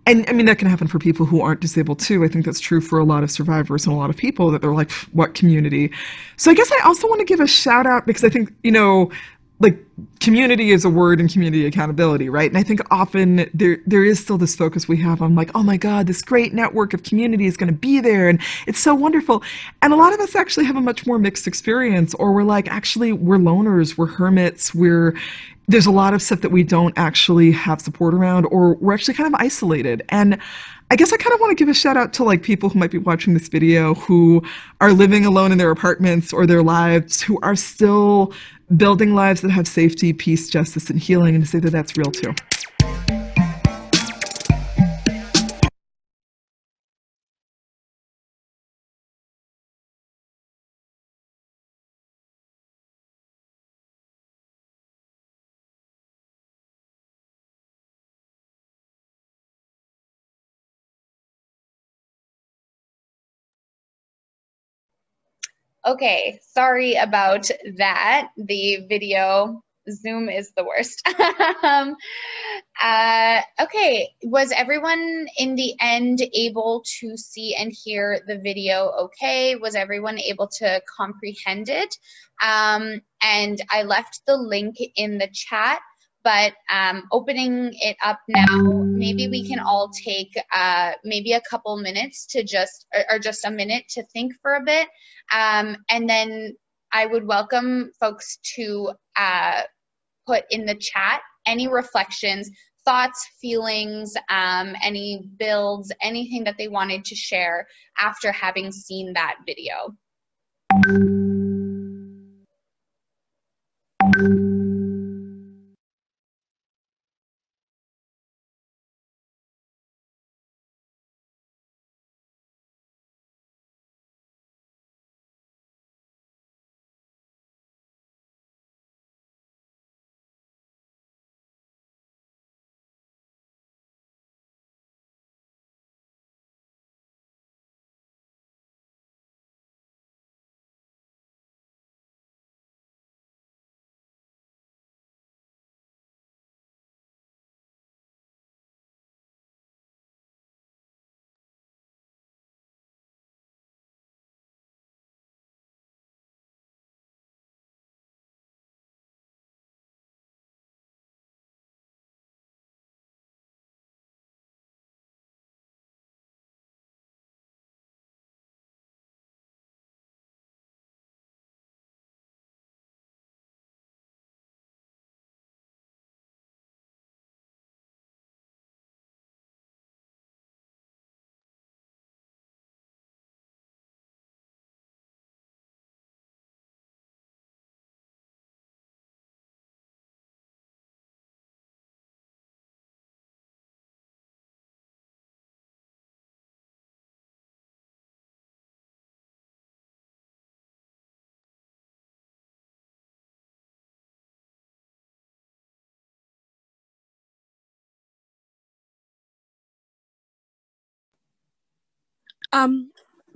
and I mean, that can happen for people who aren't disabled too. I think that's true for a lot of survivors and a lot of people that they're like, what community? So I guess I also want to give a shout out because I think, community is a word in community accountability, right? And I think often there is still this focus we have on oh my God, this great network of community is going to be there and it's so wonderful. And a lot of us actually have a much more mixed experience, or we're actually, we're loners, we're hermits, there's a lot of stuff that we don't actually have support around, or we're actually kind of isolated. And I guess I kind of want to give a shout out to people who might be watching this video who are living alone in their apartments or their lives, who are still building lives that have safety, peace, justice, and healing, and to say that that's real too. Okay, sorry about that. The video Zoom is the worst. Okay, was everyone in the end able to see and hear the video okay? Was everyone able to comprehend it? And I left the link in the chat, but opening it up now, maybe we can all take maybe a couple minutes to just a minute to think for a bit. And then I would welcome folks to put in the chat any reflections, thoughts, feelings, any builds, anything that they wanted to share after having seen that video.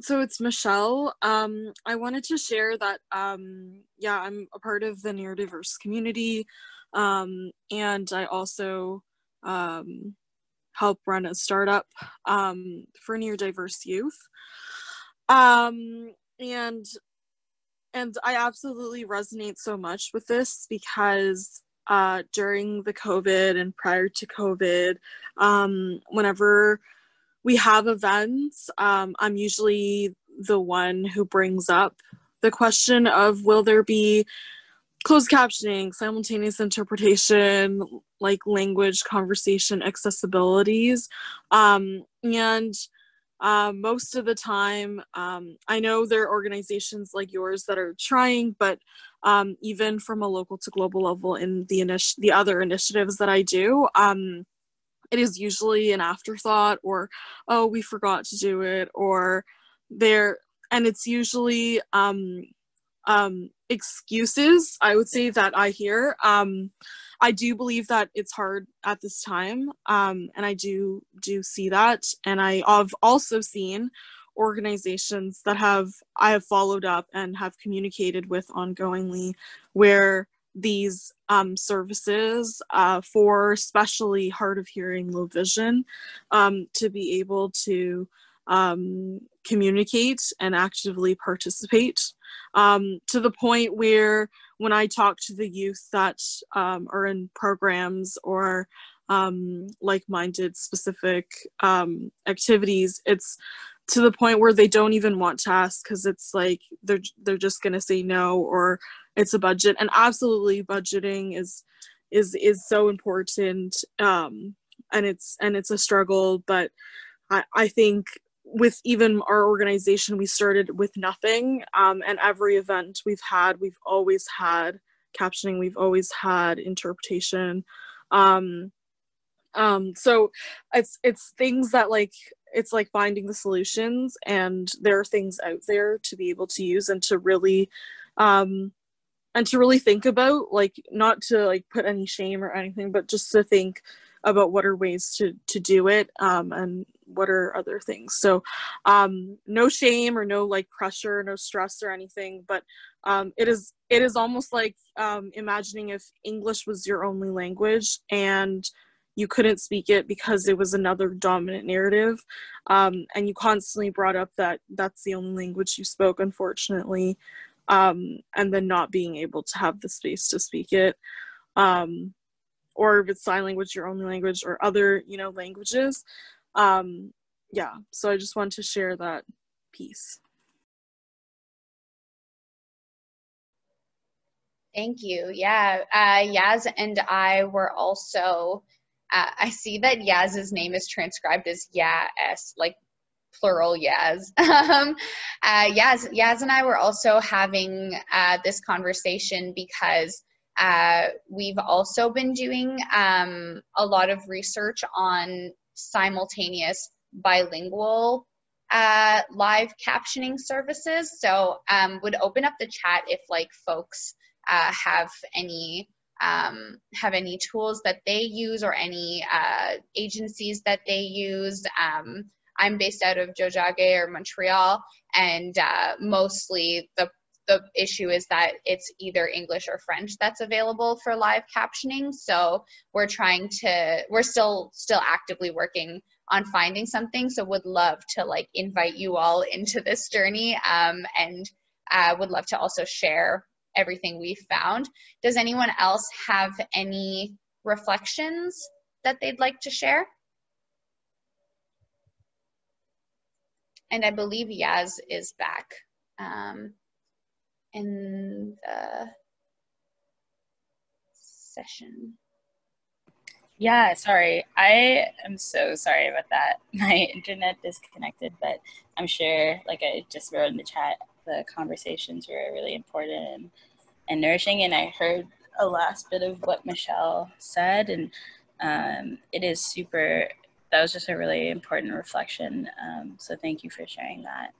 So it's Michelle. I wanted to share that, yeah, I'm a part of the neurodiverse community, and I also help run a startup for neurodiverse youth. And I absolutely resonate so much with this because during the COVID and prior to COVID, whenever we have events, I'm usually the one who brings up the question of, will there be closed captioning, simultaneous interpretation, like language, conversation, accessibilities, and most of the time, I know there are organizations like yours that are trying, but even from a local to global level in the other initiatives that I do, it is usually an afterthought, or, oh, we forgot to do it, or and it's usually excuses, I would say, that I hear. I do believe that it's hard at this time, and I do see that, and I have also seen organizations that I have followed up and have communicated with ongoingly, where these services for especially hard of hearing, low vision, to be able to communicate and actively participate, to the point where when I talk to the youth that are in programs or like-minded specific activities, it's to the point where they don't even want to ask, because it's like they're just gonna say no, or it's a budget. And absolutely, budgeting is so important, and it's a struggle. But I think with even our organization, we started with nothing, and every event we've always had captioning, we've always had interpretation. So it's things that, like, it's like finding the solutions, and there are things out there to be able to use and to really think about, like, not to like put any shame or anything, but just to think about what are ways to do it, and what are other things? So no shame or no like pressure, no stress or anything, but it is almost like imagining if English was your only language and you couldn't speak it because it was another dominant narrative, and you constantly brought up that that's the only language you spoke, unfortunately, and then not being able to have the space to speak it, or if it's sign language your only language, or other, you know, languages. Yeah, so I just wanted to share that piece. Thank you. Yeah, Yaz and I were also, I see that Yaz's name is transcribed as Yas, like plural Yaz. Yaz and I were also having this conversation because we've also been doing a lot of research on simultaneous bilingual live captioning services. So would open up the chat if like folks have any tools that they use or any agencies that they use. I'm based out of Jojage or Montreal, and mostly the issue is that it's either English or French that's available for live captioning. So we're still actively working on finding something. So would love to like invite you all into this journey, and would love to also share everything we found. Does anyone else have any reflections that they'd like to share? And I believe Yaz is back in the session. Yeah, sorry. I am so sorry about that. My internet disconnected, but I'm sure, like I just wrote in the chat, the conversations were really important and nourishing, and I heard a last bit of what Michelle said, and it is super, that was just a really important reflection, so thank you for sharing that.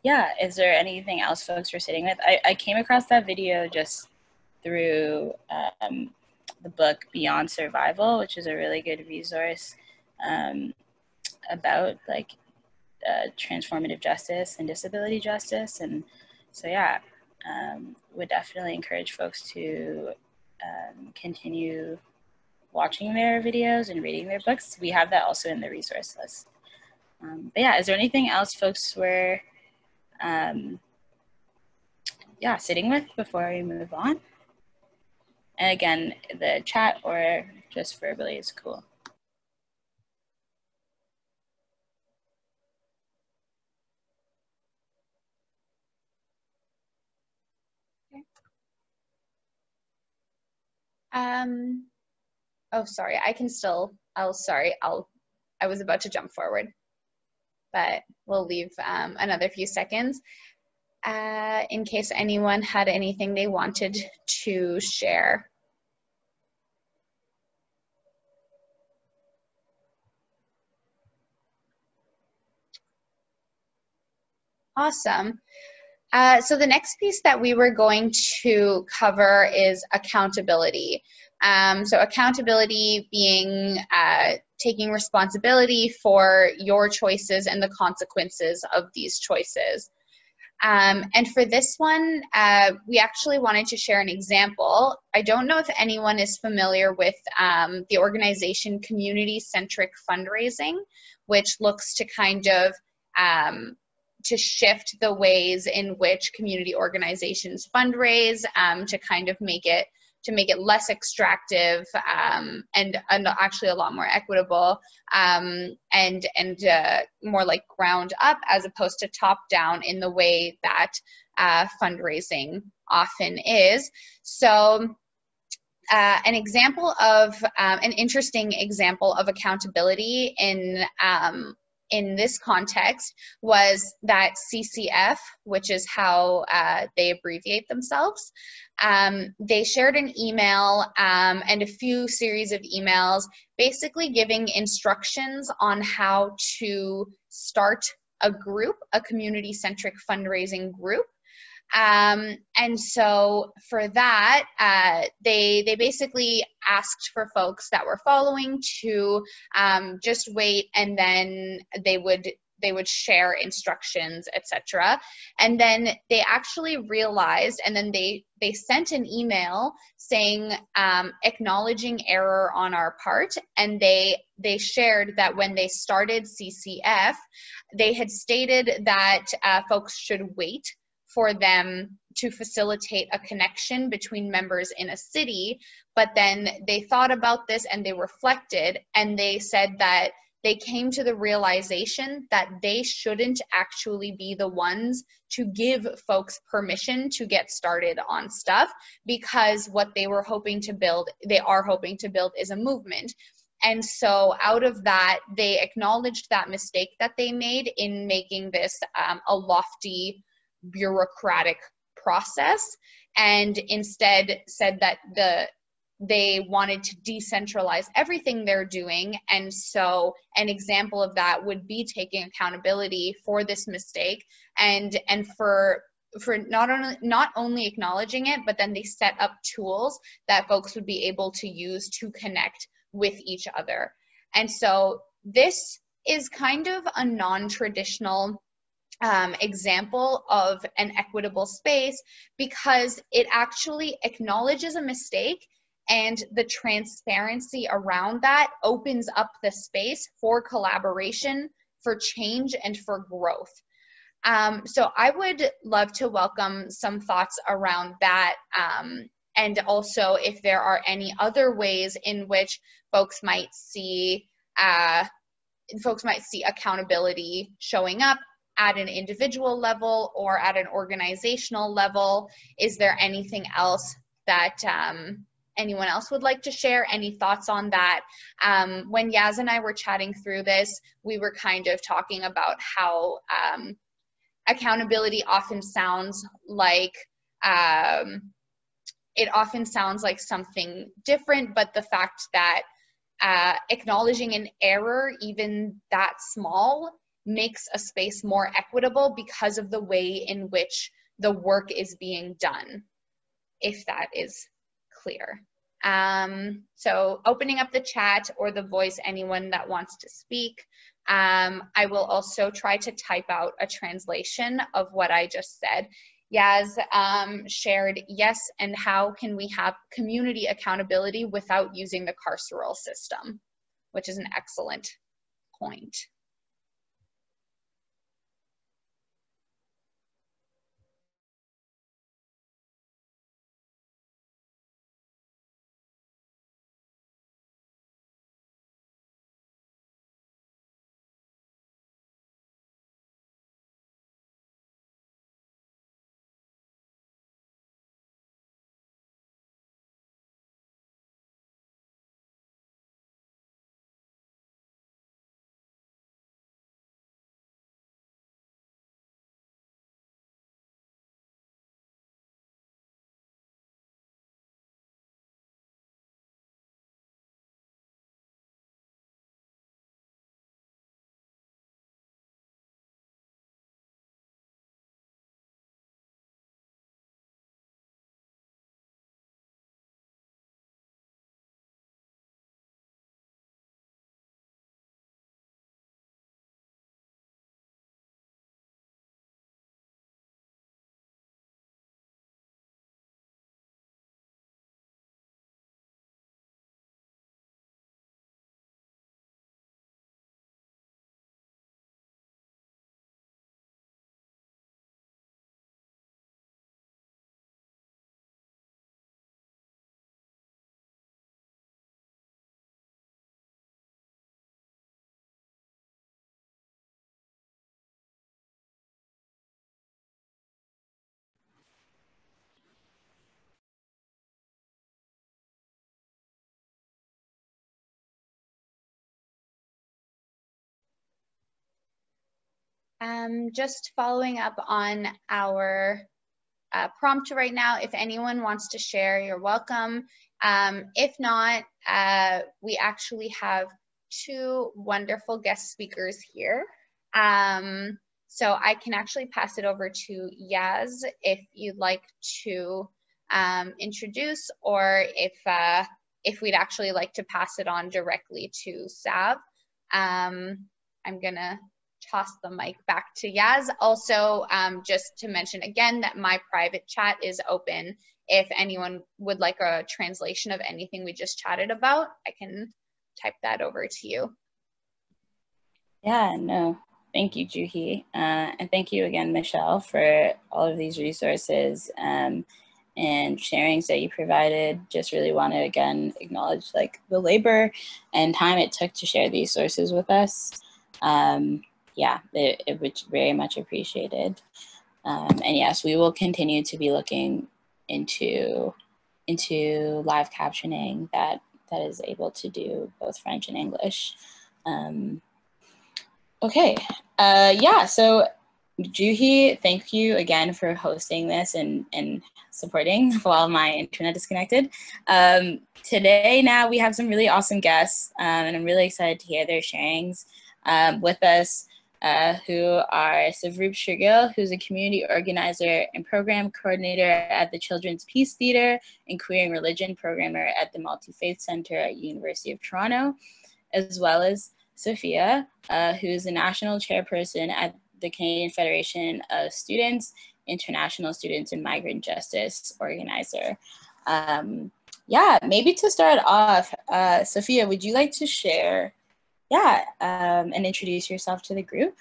Yeah, is there anything else folks were sitting with? I came across that video just through the book Beyond Survival, which is a really good resource about like transformative justice and disability justice. And so yeah, would definitely encourage folks to continue watching their videos and reading their books. We have that also in the resource list. But yeah, is there anything else folks were sitting with before we move on? And again, the chat or just verbally is cool. Oh, sorry, I was about to jump forward, but we'll leave another few seconds in case anyone had anything they wanted to share. Awesome. So the next piece that we were going to cover is accountability. So accountability being taking responsibility for your choices and the consequences of these choices. And for this one, we actually wanted to share an example. I don't know if anyone is familiar with the organization Community-Centric Fundraising, which looks to kind of to shift the ways in which community organizations fundraise, to kind of make it less extractive, and actually a lot more equitable, and more like ground up as opposed to top down in the way that fundraising often is. So an example of an interesting example of accountability in this context was that CCF, which is how they abbreviate themselves. They shared an email and a few series of emails basically giving instructions on how to start a group, a community-centric fundraising group. And so for that, they basically asked for folks that were following to just wait, and then they would share instructions, etc. And then they actually realized, and then they sent an email saying, acknowledging error on our part. And they shared that when they started CCF, they had stated that folks should wait for them to facilitate a connection between members in a city. But then they thought about this and they reflected, and they said that they came to the realization that they shouldn't actually be the ones to give folks permission to get started on stuff, because what they are hoping to build is a movement. And so out of that, they acknowledged that mistake that they made in making this a lofty bureaucratic process, and instead said that they wanted to decentralize everything they're doing. And so an example of that would be taking accountability for this mistake, and for not only acknowledging it, but then they set up tools that folks would be able to use to connect with each other. And so this is kind of a non-traditional example of an equitable space, because it actually acknowledges a mistake, and the transparency around that opens up the space for collaboration, for change, and for growth. So I would love to welcome some thoughts around that, and also if there are any other ways in which folks might see accountability showing up at an individual level or at an organizational level. Is there anything else that anyone else would like to share? Any thoughts on that? When Yaz and I were chatting through this, we were kind of talking about how accountability often sounds like something different, but the fact that acknowledging an error, even that small, makes a space more equitable because of the way in which the work is being done, if that is clear. So opening up the chat or the voice, anyone that wants to speak. I will also try to type out a translation of what I just said. Yaz shared, yes, and how can we have community accountability without using the carceral system, which is an excellent point. Just following up on our prompt right now, if anyone wants to share, you're welcome. If not, we actually have two wonderful guest speakers here. So I can actually pass it over to Yaz if you'd like to introduce, or if we'd actually like to pass it on directly to Sav. I'm gonna toss the mic back to Yaz. Also, just to mention again that my private chat is open. If anyone would like a translation of anything we just chatted about, I can type that over to you. Yeah, no, thank you, Juhi. And thank you again, Michelle, for all of these resources and sharings that you provided. Just really want to, again, acknowledge like the labor and time it took to share these sources with us. Yeah, it was very much appreciated. And yes, we will continue to be looking into live captioning that is able to do both French and English. Okay, yeah, so Juhi, thank you again for hosting this and supporting while my internet is disconnected. Today now we have some really awesome guests and I'm really excited to hear their sharings with us, who are Savroop Shurgil, who's a community organizer and program coordinator at the Children's Peace Theatre and Queer and Religion programmer at the Multi-Faith Center at University of Toronto, as well as Sophia, who's the national chairperson at the Canadian Federation of Students, International Students and Migrant Justice organizer. Yeah, maybe to start off, Sophia, would you like to share, and introduce yourself to the group?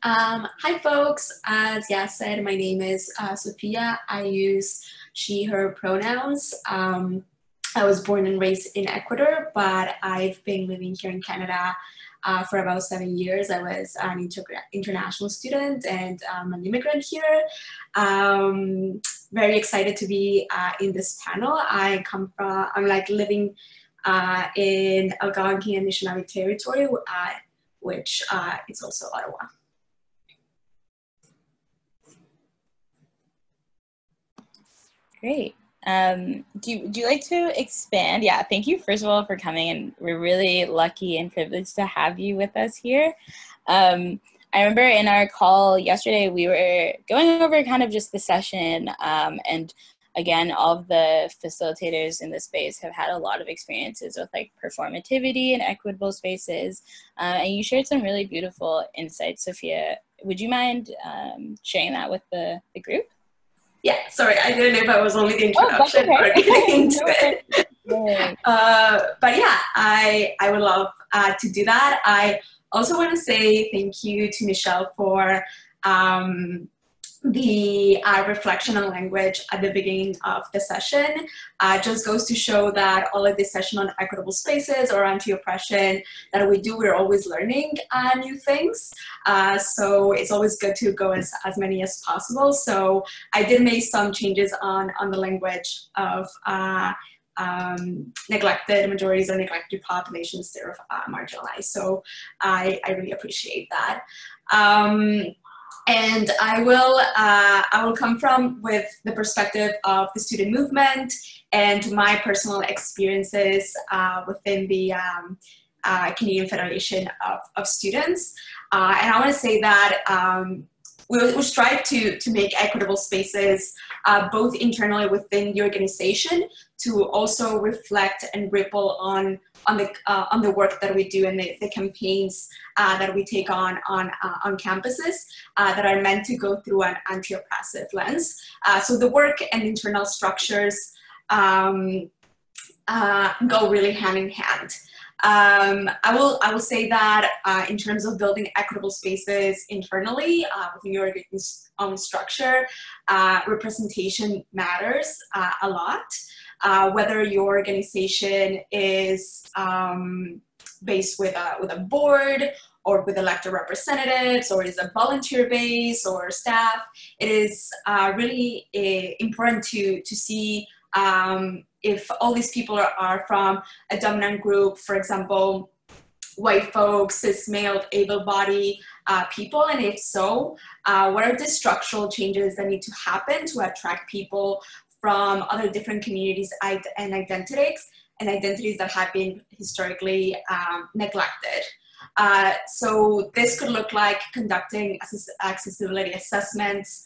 Hi folks, as Yas said, my name is Sophia. I use she, her pronouns. I was born and raised in Ecuador, but I've been living here in Canada for about 7 years. I was an international student and an immigrant here. Very excited to be in this panel. I'm like living in Algonquin and Anishinaabe territory, which is also Ottawa. Great. Do you like to expand? Yeah, thank you first of all for coming, and we're really lucky and privileged to have you with us here. I remember in our call yesterday, we were going over kind of just the session, and again, all of the facilitators in the space have had a lot of experiences with like performativity and equitable spaces, and you shared some really beautiful insights. Sophia, would you mind sharing that with the group? Yeah, sorry, I didn't know if I was only the introduction or getting into it. But yeah, I would love to do that. I also want to say thank you to Michelle for the reflection on language at the beginning of the session. Just goes to show that all of this session on equitable spaces or anti-oppression that we do, we're always learning new things. So it's always good to go as many as possible. So I did make some changes on the language of neglected majorities or neglected populations that are marginalized. So I really appreciate that. And I will come from with the perspective of the student movement and my personal experiences within the Canadian Federation of Students. And I want to say that we strive to make equitable spaces both internally within the organization to also reflect and ripple on the work that we do and the campaigns that we take on campuses that are meant to go through an anti-oppressive lens. So the work and internal structures go really hand in hand. I will say that in terms of building equitable spaces internally within your own structure, representation matters a lot. Whether your organization is based with a board or with elected representatives, or is a volunteer base or staff, it is really important to see if all these people are from a dominant group, for example, white folks, cis male, able-bodied people, and if so, what are the structural changes that need to happen to attract people from other different communities and identities that have been historically neglected. So this could look like conducting accessibility assessments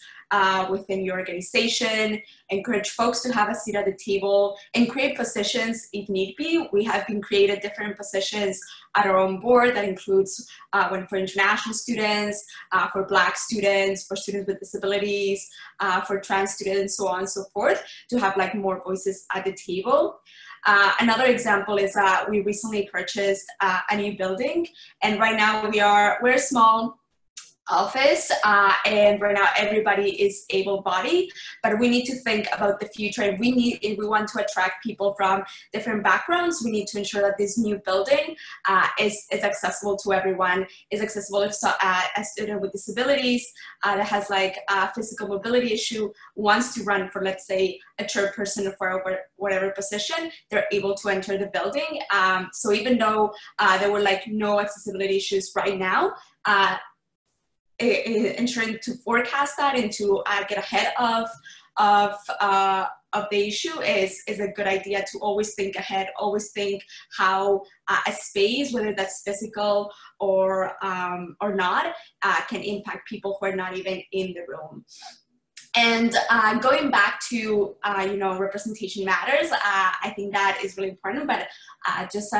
within your organization, encourage folks to have a seat at the table, and create positions if need be. We have been created different positions at our own board that includes one for international students, for Black students, for students with disabilities, for trans students, so on and so forth, to have like more voices at the table. Another example is we recently purchased a new building, and right now we're a small office, and right now everybody is able-bodied, but we need to think about the future. If we want to attract people from different backgrounds, we need to ensure that this new building is accessible to everyone, is accessible if a student with disabilities that has like a physical mobility issue wants to run for, let's say, a chairperson for whatever position, they're able to enter the building. So even though there were like no accessibility issues right now, ensuring to forecast that and to get ahead of the issue is a good idea. To always think ahead, always think how a space, whether that's physical or not, can impact people who are not even in the room. And going back to, representation matters, I think that is really important, but just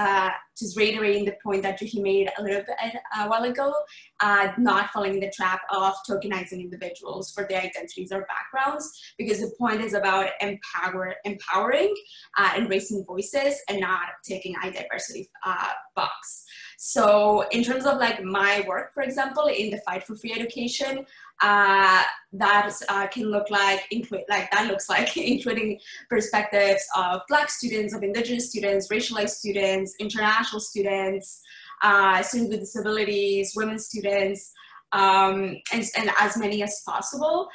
reiterating the point that Juhi made a little bit a while ago, not falling in the trap of tokenizing individuals for their identities or backgrounds, because the point is about empowering and raising voices and not taking a diversity box. So in terms of like my work, for example, in the fight for free education, that can look like, including perspectives of Black students, of Indigenous students, racialized students, international students, students with disabilities, women students, and as many as possible,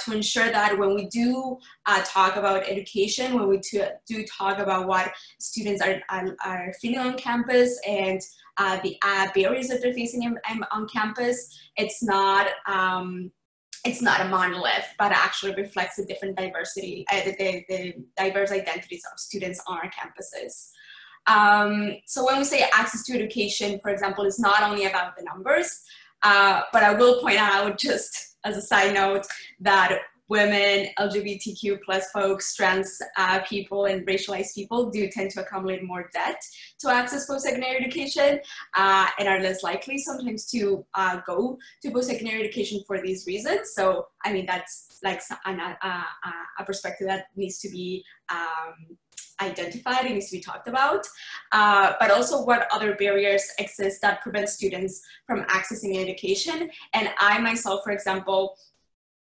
to ensure that when we do talk about education, when we do talk about what students are feeling on campus and the barriers that they're facing on campus, it's not a monolith, but actually reflects the different diversity, the diverse identities of students on our campuses. So when we say access to education, for example, is not only about the numbers, but I will point out, just as a side note, that women, LGBTQ plus folks, trans people, and racialized people do tend to accumulate more debt to access post-secondary education, and are less likely sometimes to go to post-secondary education for these reasons. So, I mean, that's like a perspective that needs to be identified, it needs to be talked about, but also what other barriers exist that prevent students from accessing education. And I myself, for example,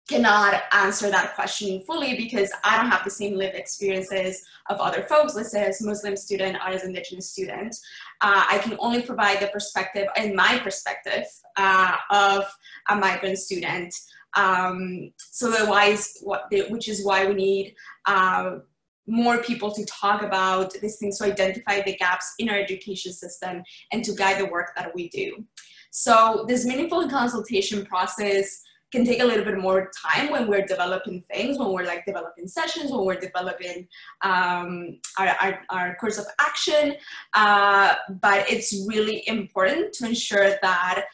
cannot answer that question fully because I don't have the same lived experiences of other folks, let's say as Muslim student or as Indigenous student. I can only provide the perspective, and my perspective, of a migrant student. Which is why we need more people to talk about these things, to identify the gaps in our education system and to guide the work that we do. So this meaningful consultation process can take a little bit more time when we're developing things, when we're like developing sessions, when we're developing our course of action, but it's really important to ensure that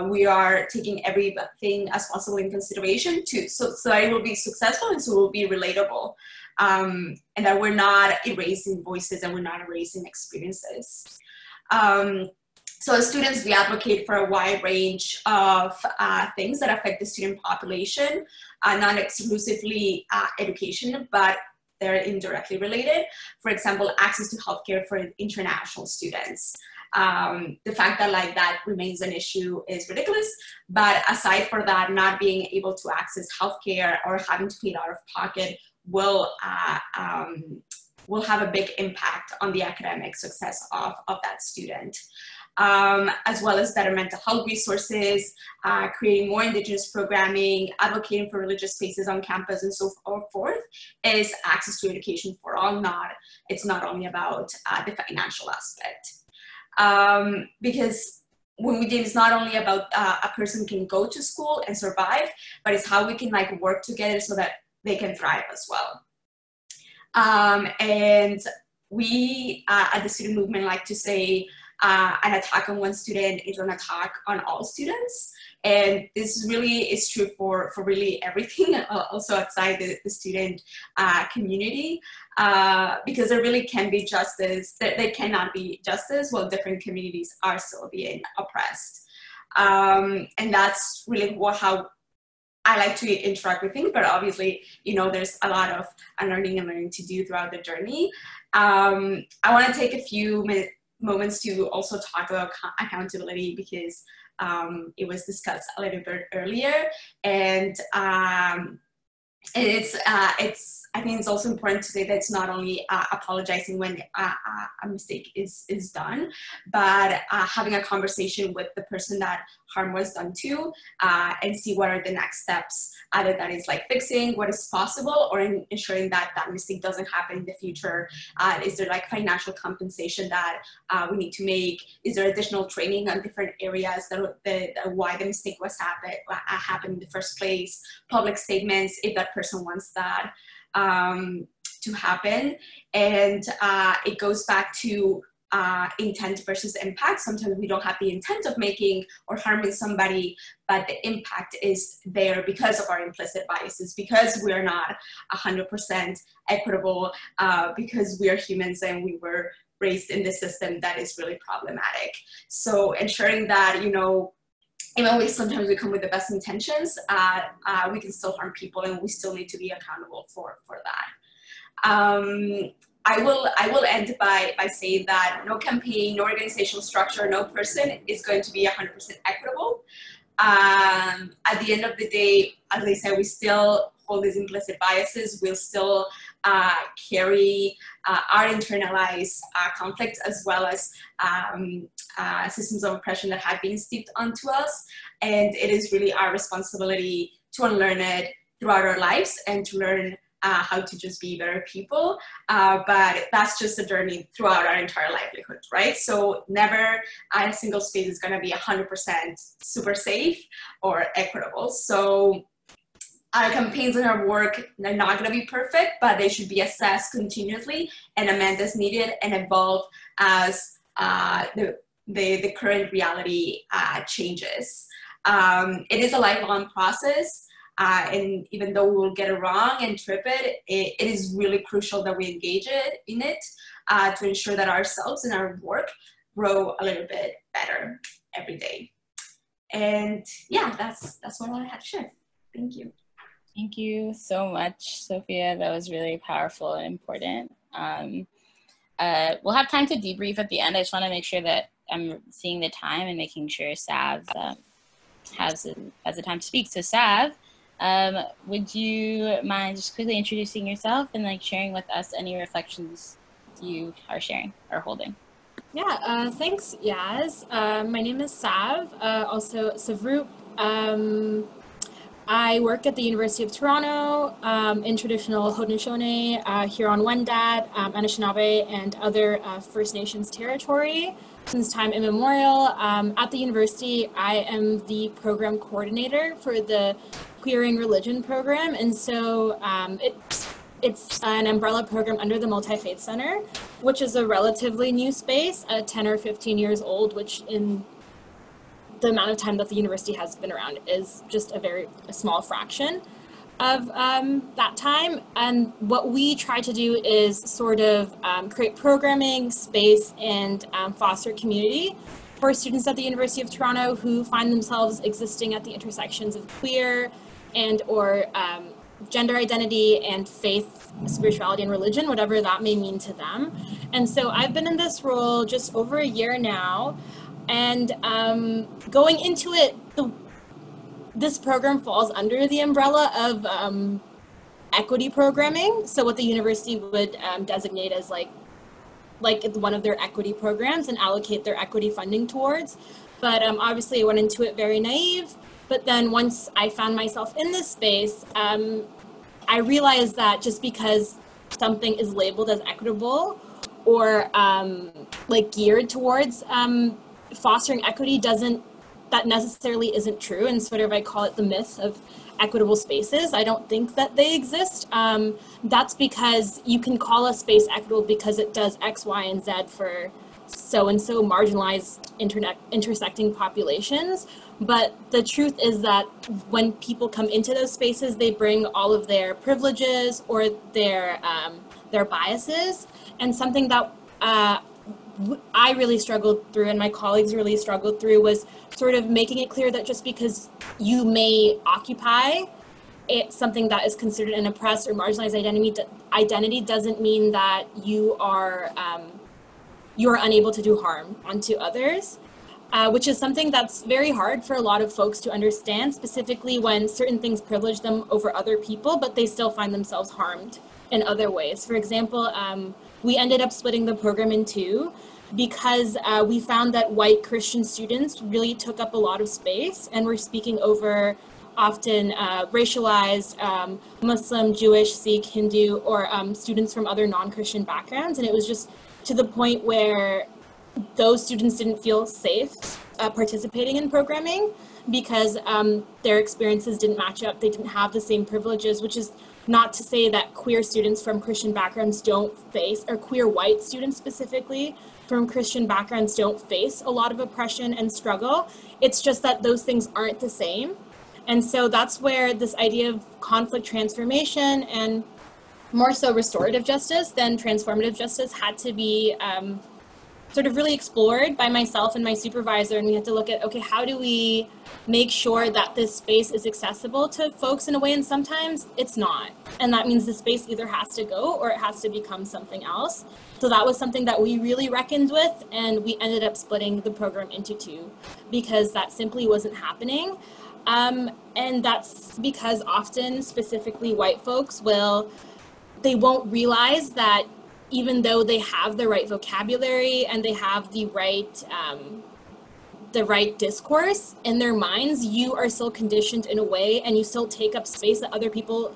we are taking everything as possible in consideration so that it will be successful and so it will be relatable, and that we're not erasing voices and we're not erasing experiences. So as students, we advocate for a wide range of things that affect the student population, not exclusively education, but they're indirectly related. For example, access to healthcare for international students. The fact that that remains an issue is ridiculous, but aside from that, not being able to access healthcare or having to pay out of pocket will have a big impact on the academic success of that student. As well as better mental health resources, creating more Indigenous programming, advocating for religious spaces on campus, and so forth, is access to education for all. It's not only about the financial aspect. Because when we did, it's not only about a person can go to school and survive, but it's how we can work together so that they can thrive as well. And we at the student movement like to say, an attack on one student is an attack on all students. And this really is true for really everything, also outside the student community, because there really can be justice. There cannot be justice while different communities are still being oppressed. And that's really how I like to interact with things, but obviously, there's a lot of unlearning and learning to do throughout the journey. I want to take a few moments to also talk about accountability, because it was discussed a little bit earlier, and I think it's also important to say that it's not only apologizing when a mistake is done, but having a conversation with the person that harm was done to, and see what are the next steps. Either that is like fixing what is possible, or ensuring that that mistake doesn't happen in the future. Is there like financial compensation that we need to make? Is there additional training on different areas that why the mistake was happened in the first place? Public statements, if that person wants that to happen. And it goes back to intent versus impact. Sometimes we don't have the intent of making or harming somebody, but the impact is there because of our implicit biases, because we are not 100% equitable, because we are humans and we were raised in this system that is really problematic. So ensuring that, even though sometimes we come with the best intentions, we can still harm people, and we still need to be accountable for that. I will end by saying that no campaign, no organizational structure, no person is going to be 100% equitable. At the end of the day, as I said, we still hold these implicit biases. We'll still carry our internalized conflicts, as well as systems of oppression that have been steeped onto us. And it is really our responsibility to unlearn it throughout our lives and to learn how to just be better people. But that's just a journey throughout our entire livelihood, right? So never a single space is gonna be 100% super safe or equitable. So our campaigns and our work, they're not gonna be perfect, but they should be assessed continuously and amended as needed and evolve as the current reality changes. It is a lifelong process. And even though we will get it wrong and trip it, it is really crucial that we engage in it to ensure that ourselves and our work grow a little bit better every day. And yeah, that's what I had to share. Thank you. Thank you so much, Sophia. That was really powerful and important. We'll have time to debrief at the end. I just want to make sure that I'm seeing the time and making sure Sav has the time to speak. So Sav, would you mind just quickly introducing yourself and like sharing with us any reflections you are sharing or holding? Yeah, thanks, Yaz. My name is Sav, also Savroop. I work at the University of Toronto in traditional Haudenosaunee, Huron-Wendat, Anishinaabe, and other First Nations territory since time immemorial. At the university, I am the program coordinator for the Queer and Religion program, and so it's an umbrella program under the Multi-Faith Center, which is a relatively new space, 10 or 15 years old, which in the amount of time that the university has been around is just a small fraction of that time. And what we try to do is sort of create programming, space, and foster community for students at the University of Toronto who find themselves existing at the intersections of queer and or gender identity and faith, spirituality, and religion, whatever that may mean to them. And so I've been in this role just over a year now. And going into it, this program falls under the umbrella of equity programming. So what the university would designate as like one of their equity programs and allocate their equity funding towards. But obviously I went into it very naive. But then once I found myself in this space, I realized that just because something is labeled as equitable or like geared towards fostering equity that necessarily isn't true. And sort of, I call it the myth of equitable spaces. I don't think that they exist. That's because you can call a space equitable because it does X, Y, and Z for so-and-so marginalized intersecting populations. But the truth is that when people come into those spaces, they bring all of their privileges or their biases. And something that I really struggled through and my colleagues really struggled through was sort of making it clear that just because you may occupy something that is considered an oppressed or marginalized identity doesn't mean that you are unable to do harm onto others, which is something that's very hard for a lot of folks to understand, specifically when certain things privilege them over other people, but they still find themselves harmed in other ways. For example, we ended up splitting the program in two because we found that white Christian students really took up a lot of space and were speaking over often racialized Muslim, Jewish, Sikh, Hindu, or students from other non-Christian backgrounds. And it was just to the point where those students didn't feel safe participating in programming because their experiences didn't match up. They didn't have the same privileges, which is not to say that queer students from Christian backgrounds don't face, or queer white students specifically from Christian backgrounds don't face a lot of oppression and struggle. It's just that those things aren't the same. And so that's where this idea of conflict transformation and more so restorative justice than transformative justice had to be sort of really explored by myself and my supervisor. And we had to look at, okay, how do we make sure that this space is accessible to folks in a way? And sometimes it's not. And that means the space either has to go or it has to become something else. So that was something that we really reckoned with. And we ended up splitting the program into two because that simply wasn't happening. And that's because often, specifically white folks they won't realize that even though they have the right vocabulary and they have the right discourse in their minds, you are still conditioned in a way and you still take up space that other people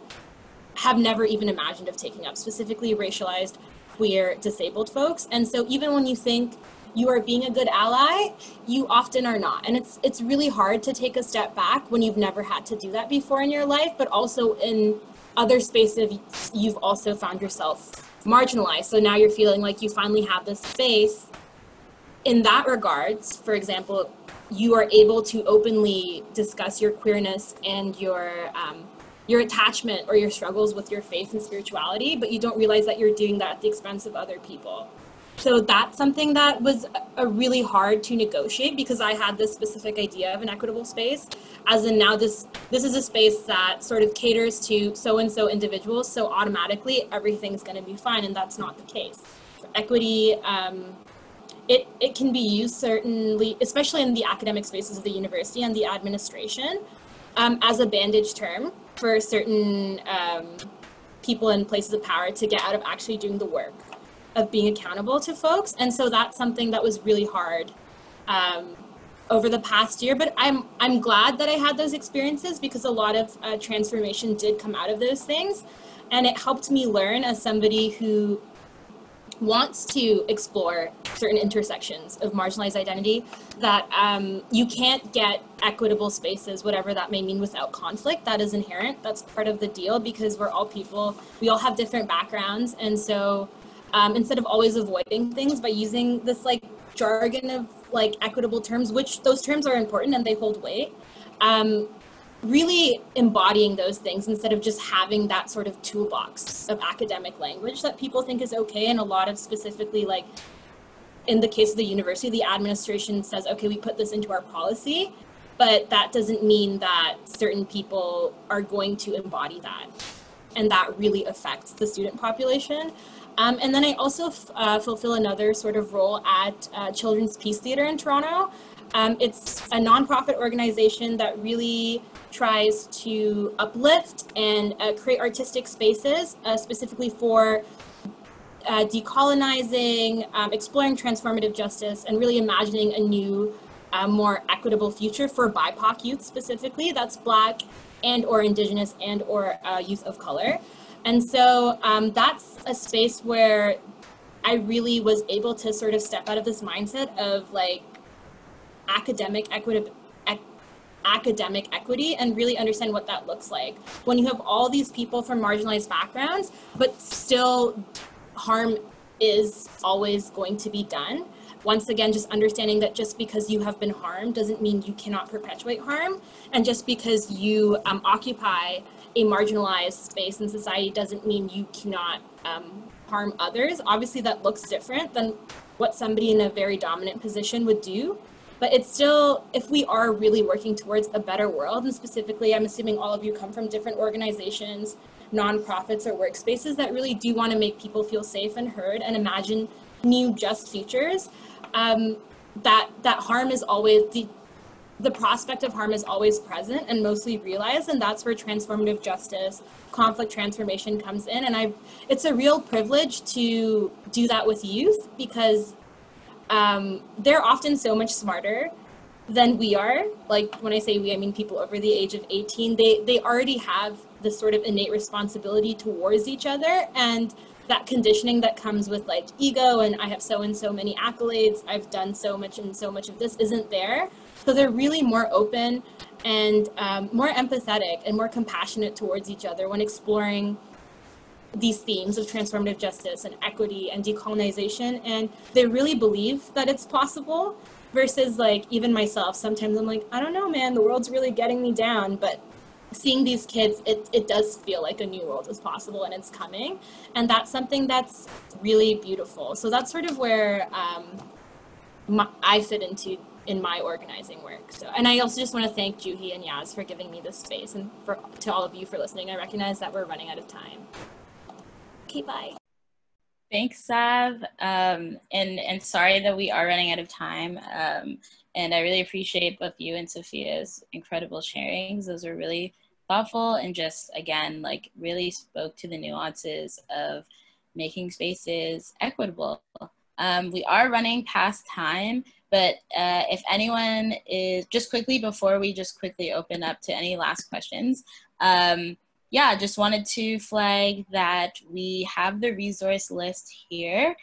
have never even imagined of taking up, specifically racialized, queer, disabled folks. And so even when you think you are being a good ally, you often are not. And it's really hard to take a step back when you've never had to do that before in your life, but also in other spaces, you've also found yourself marginalized. So now you're feeling like you finally have this space. In that regards, for example, you are able to openly discuss your queerness and your attachment or your struggles with your faith and spirituality, but you don't realize that you're doing that at the expense of other people. So that's something that was really hard to negotiate because I had this specific idea of an equitable space, as in now this is a space that sort of caters to so-and-so individuals, so automatically everything's going to be fine, and that's not the case. For equity, it can be used certainly, especially in the academic spaces of the university and the administration, as a bandage term for certain people in places of power to get out of actually doing the work of being accountable to folks. And so that's something that was really hard over the past year, but I'm glad that I had those experiences because a lot of transformation did come out of those things. And it helped me learn as somebody who wants to explore certain intersections of marginalized identity that you can't get equitable spaces, whatever that may mean, without conflict. That is inherent. That's part of the deal because we're all people. We all have different backgrounds. And so instead of always avoiding things by using this like jargon of like equitable terms, which those terms are important and they hold weight, really embodying those things instead of just having that sort of toolbox of academic language that people think is okay. And a lot of specifically, like in the case of the university, the administration says, okay, we put this into our policy, but that doesn't mean that certain people are going to embody that. And that really affects the student population. And then I also fulfill another sort of role at Children's Peace Theatre in Toronto. It's a nonprofit organization that really tries to uplift and create artistic spaces specifically for decolonizing, exploring transformative justice, and really imagining a new, more equitable future for BIPOC youth specifically. That's Black and or Indigenous and or youth of color. And so that's a space where I really was able to sort of step out of this mindset of like academic equity and really understand what that looks like. When you have all these people from marginalized backgrounds, but still harm is always going to be done. once again, just understanding that just because you have been harmed doesn't mean you cannot perpetuate harm. And just because you occupy a marginalized space in society doesn't mean you cannot harm others. Obviously, that looks different than what somebody in a very dominant position would do. But it's still, if we are really working towards a better world, and specifically, I'm assuming all of you come from different organizations, nonprofits or workspaces that really do want to make people feel safe and heard and imagine new just futures, that harm is always, the prospect of harm is always present and mostly realized, and that's where transformative justice, conflict transformation comes in. And it's a real privilege to do that with youth, because they're often so much smarter than we are. Like, when I say we, I mean people over the age of 18. They already have this sort of innate responsibility towards each other, and that conditioning that comes with like ego and I have so and so many accolades, I've done so much and so much of this, isn't there. So they're really more open and more empathetic and more compassionate towards each other when exploring these themes of transformative justice and equity and decolonization, and they really believe that it's possible, versus like even myself, sometimes I'm like, I don't know, man, the world's really getting me down. But seeing these kids, it does feel like a new world is possible and it's coming, and that's something that's really beautiful. So that's sort of where I fit into in my organizing work. So, and I also just want to thank Juhi and Yaz for giving me this space, and to all of you for listening. I recognize that we're running out of time. Okay, bye. Thanks, Sav. And sorry that we are running out of time. And I really appreciate both you and Sophia's incredible sharings. Those are really thoughtful and just, again, like really spoke to the nuances of making spaces equitable. We are running past time, but if anyone is, just quickly before we just quickly open up to any last questions, yeah, just wanted to flag that we have the resource list here,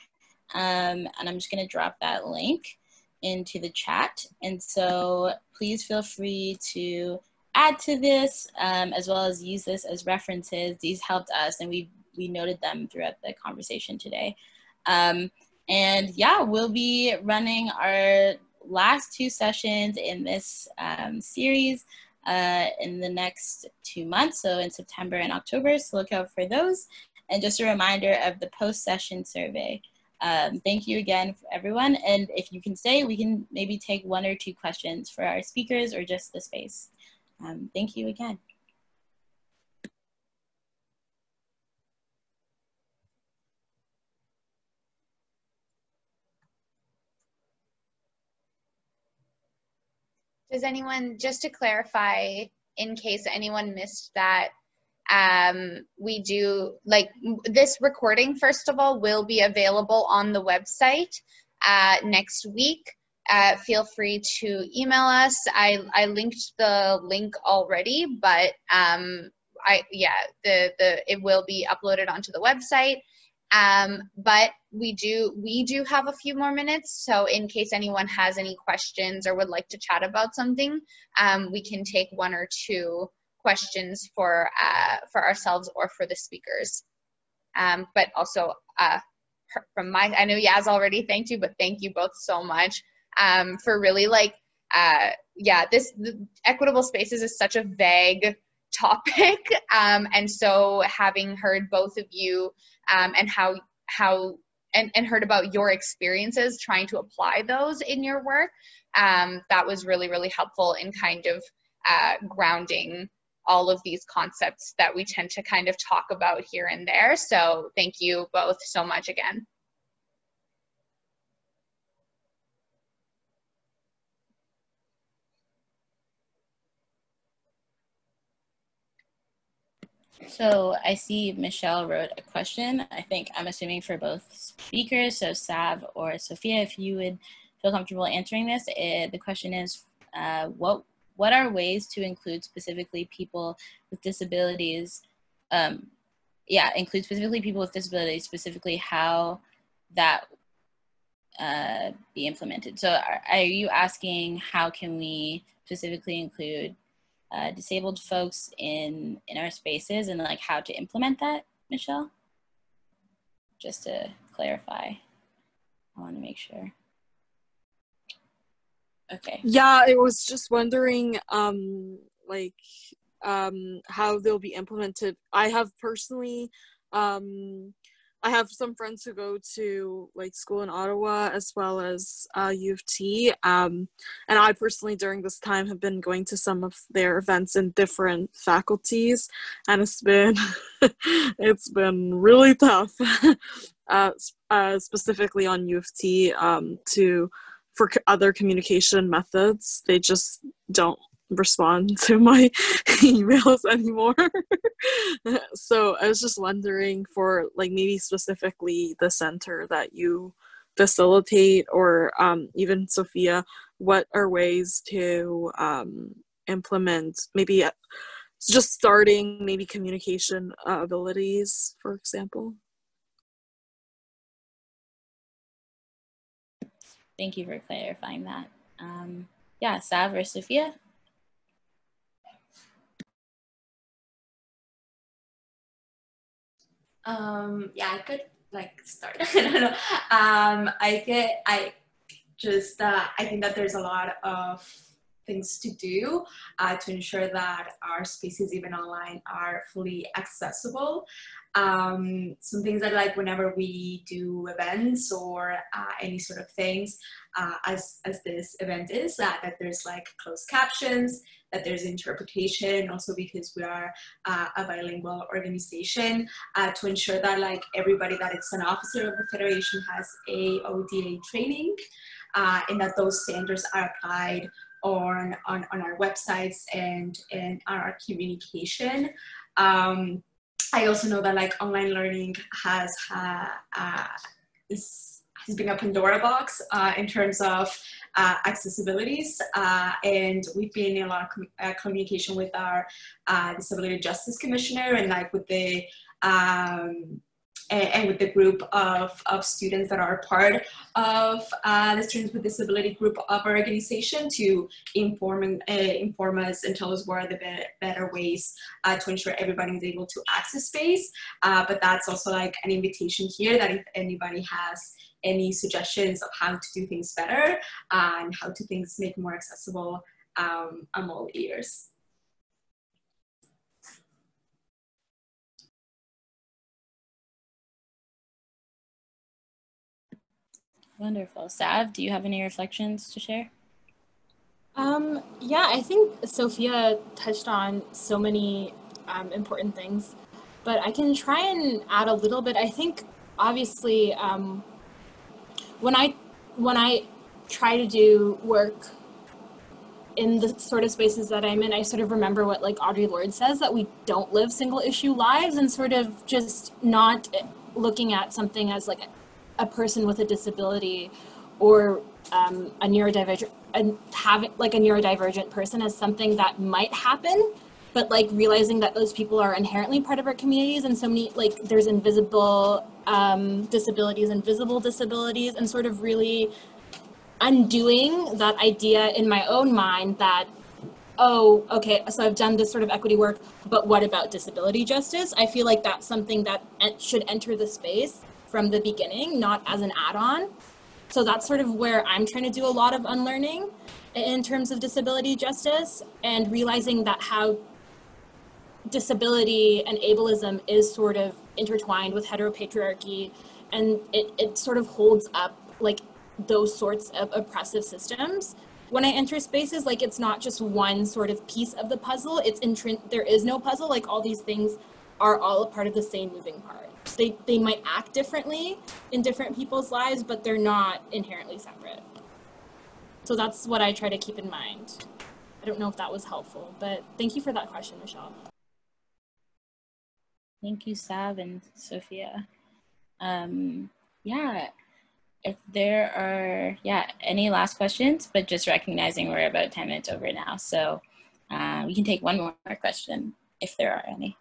and I'm just going to drop that link into the chat. And so please feel free to add to this, as well as use this as references. These helped us, and we noted them throughout the conversation today. And yeah, we'll be running our last 2 sessions in this series in the next 2 months, so in September and October, so look out for those. And just a reminder of the post-session survey. Thank you again for everyone, and if you can stay, we can maybe take 1 or 2 questions for our speakers or just the space. Thank you again. Does anyone, just to clarify, in case anyone missed that, we do, like, this recording, first of all, will be available on the website next week. Feel free to email us. I linked the link already, but it will be uploaded onto the website. But we do have a few more minutes, so in case anyone has any questions or would like to chat about something, we can take 1 or 2 questions for ourselves or for the speakers. But also from I know Yaz already thanked you, but thank you both so much for really, like, the equitable spaces is such a vague topic, and so having heard both of you and and heard about your experiences trying to apply those in your work, that was really, really helpful in kind of grounding all of these concepts that we tend to kind of talk about here and there. So thank you both so much again. So I see Michelle wrote a question, I'm assuming for both speakers, so Sav or Sophia, if you would feel comfortable answering this. The question is, what are ways to include specifically people with disabilities, include specifically people with disabilities, specifically how that be implemented? So are you asking how can we specifically include disabled folks in our spaces, and like how to implement that, Michelle? Just to clarify, I want to make sure. Okay. Yeah, I was just wondering, how they'll be implemented. I have personally, I have some friends who go to like school in Ottawa as well as U of T, and I personally during this time have been going to some of their events in different faculties, and it's been it's been really tough, specifically on U of T, for other communication methods. They just don't respond to my emails anymore. So I was just wondering for like maybe specifically the center that you facilitate, or even Sophia, what are ways to implement maybe just starting maybe communication abilities, for example? Thank you for clarifying that. Yeah, Sav or Sophia? Yeah, I could like start. I don't know. I think that there's a lot of things to do to ensure that our spaces, even online, are fully accessible. Some things that like whenever we do events or any sort of things, as this event is, that there's like closed captions, that there's interpretation, also because we are a bilingual organization, to ensure that like everybody that is an officer of the Federation has a ODA training, and that those standards are applied on our websites and on our communication. I also know that like online learning has been a Pandora box in terms of accessibilities, and we've been in a lot of communication with our Disability Justice Commissioner, and like with the and with the group of students that are part of the Students with Disability group of our organization, to inform us and tell us what are the better ways to ensure everybody is able to access space. But that's also like an invitation here that if anybody has any suggestions of how to do things better and how to things make more accessible, I'm all ears. Wonderful. Sav, do you have any reflections to share? Yeah, I think Sophia touched on so many important things, but I can try and add a little bit. I think obviously when I try to do work in the sort of spaces that I'm in, I sort of remember what like Audre Lorde says, that we don't live single issue lives, and sort of just not looking at something as like a person with a disability or a neurodivergent, having like a neurodivergent person as something that might happen, but like realizing that those people are inherently part of our communities, and so many, like there's invisible disabilities and visible disabilities, and sort of really undoing that idea in my own mind that, oh, okay, so I've done this sort of equity work, but what about disability justice? I feel like that's something that should enter the space from the beginning, not as an add-on. So that's sort of where I'm trying to do a lot of unlearning in terms of disability justice, and realizing that how disability and ableism is sort of intertwined with heteropatriarchy, and it sort of holds up like those sorts of oppressive systems. When I enter spaces, like it's not just one sort of piece of the puzzle, there is no puzzle, like all these things are all a part of the same moving part. They might act differently in different people's lives, but they're not inherently separate. So that's what I try to keep in mind. I don't know if that was helpful, but thank you for that question, Michelle. Thank you, Sav and Sophia. Yeah, if there are, any last questions, but just recognizing we're about 10 minutes over now. So we can take one more question if there are any.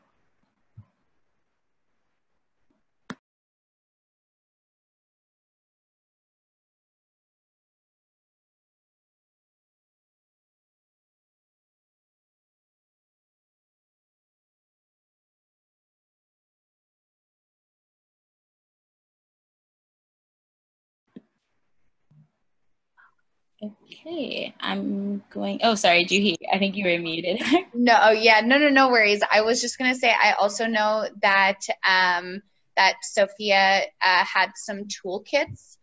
Okay, I'm going, oh, sorry, Juhi, I think you were muted. No, yeah, no worries. I was just gonna say, I also know that that Sophia had some toolkits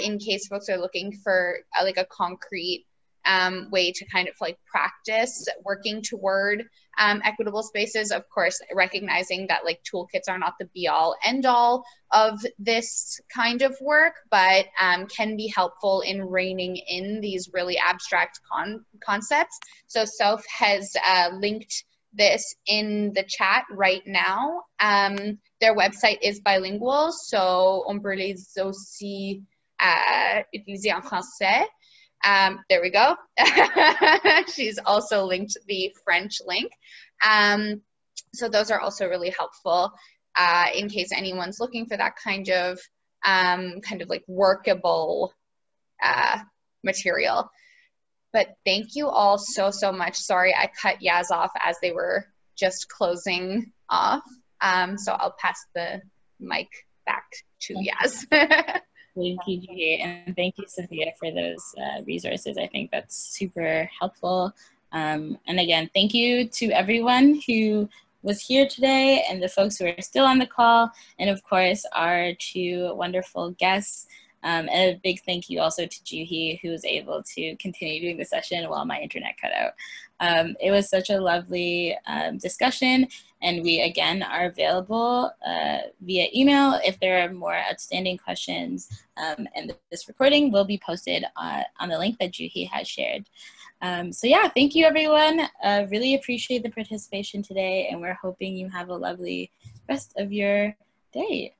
in case folks are looking for like a concrete way to kind of like practice working toward equitable spaces. Of course, recognizing that like toolkits are not the be all end all of this kind of work, but can be helpful in reining in these really abstract concepts. So Soph has linked this in the chat right now. Their website is bilingual, so on peut les aussi utiliser en français. There we go. She's also linked the French link. So those are also really helpful in case anyone's looking for that kind of like workable material. But thank you all so much. Sorry, I cut Yaz off as they were just closing off. So I'll pass the mic back to Yaz. Thank you, Juhi, and thank you, Sophia, for those resources. I think that's super helpful. And again, thank you to everyone who was here today and the folks who are still on the call, and of course, our two wonderful guests. And a big thank you also to Juhi, who was able to continue doing the session while my internet cut out. It was such a lovely discussion, and we again are available via email if there are more outstanding questions, and this recording will be posted on the link that Juhi has shared. So yeah, thank you everyone. Really appreciate the participation today, and we're hoping you have a lovely rest of your day.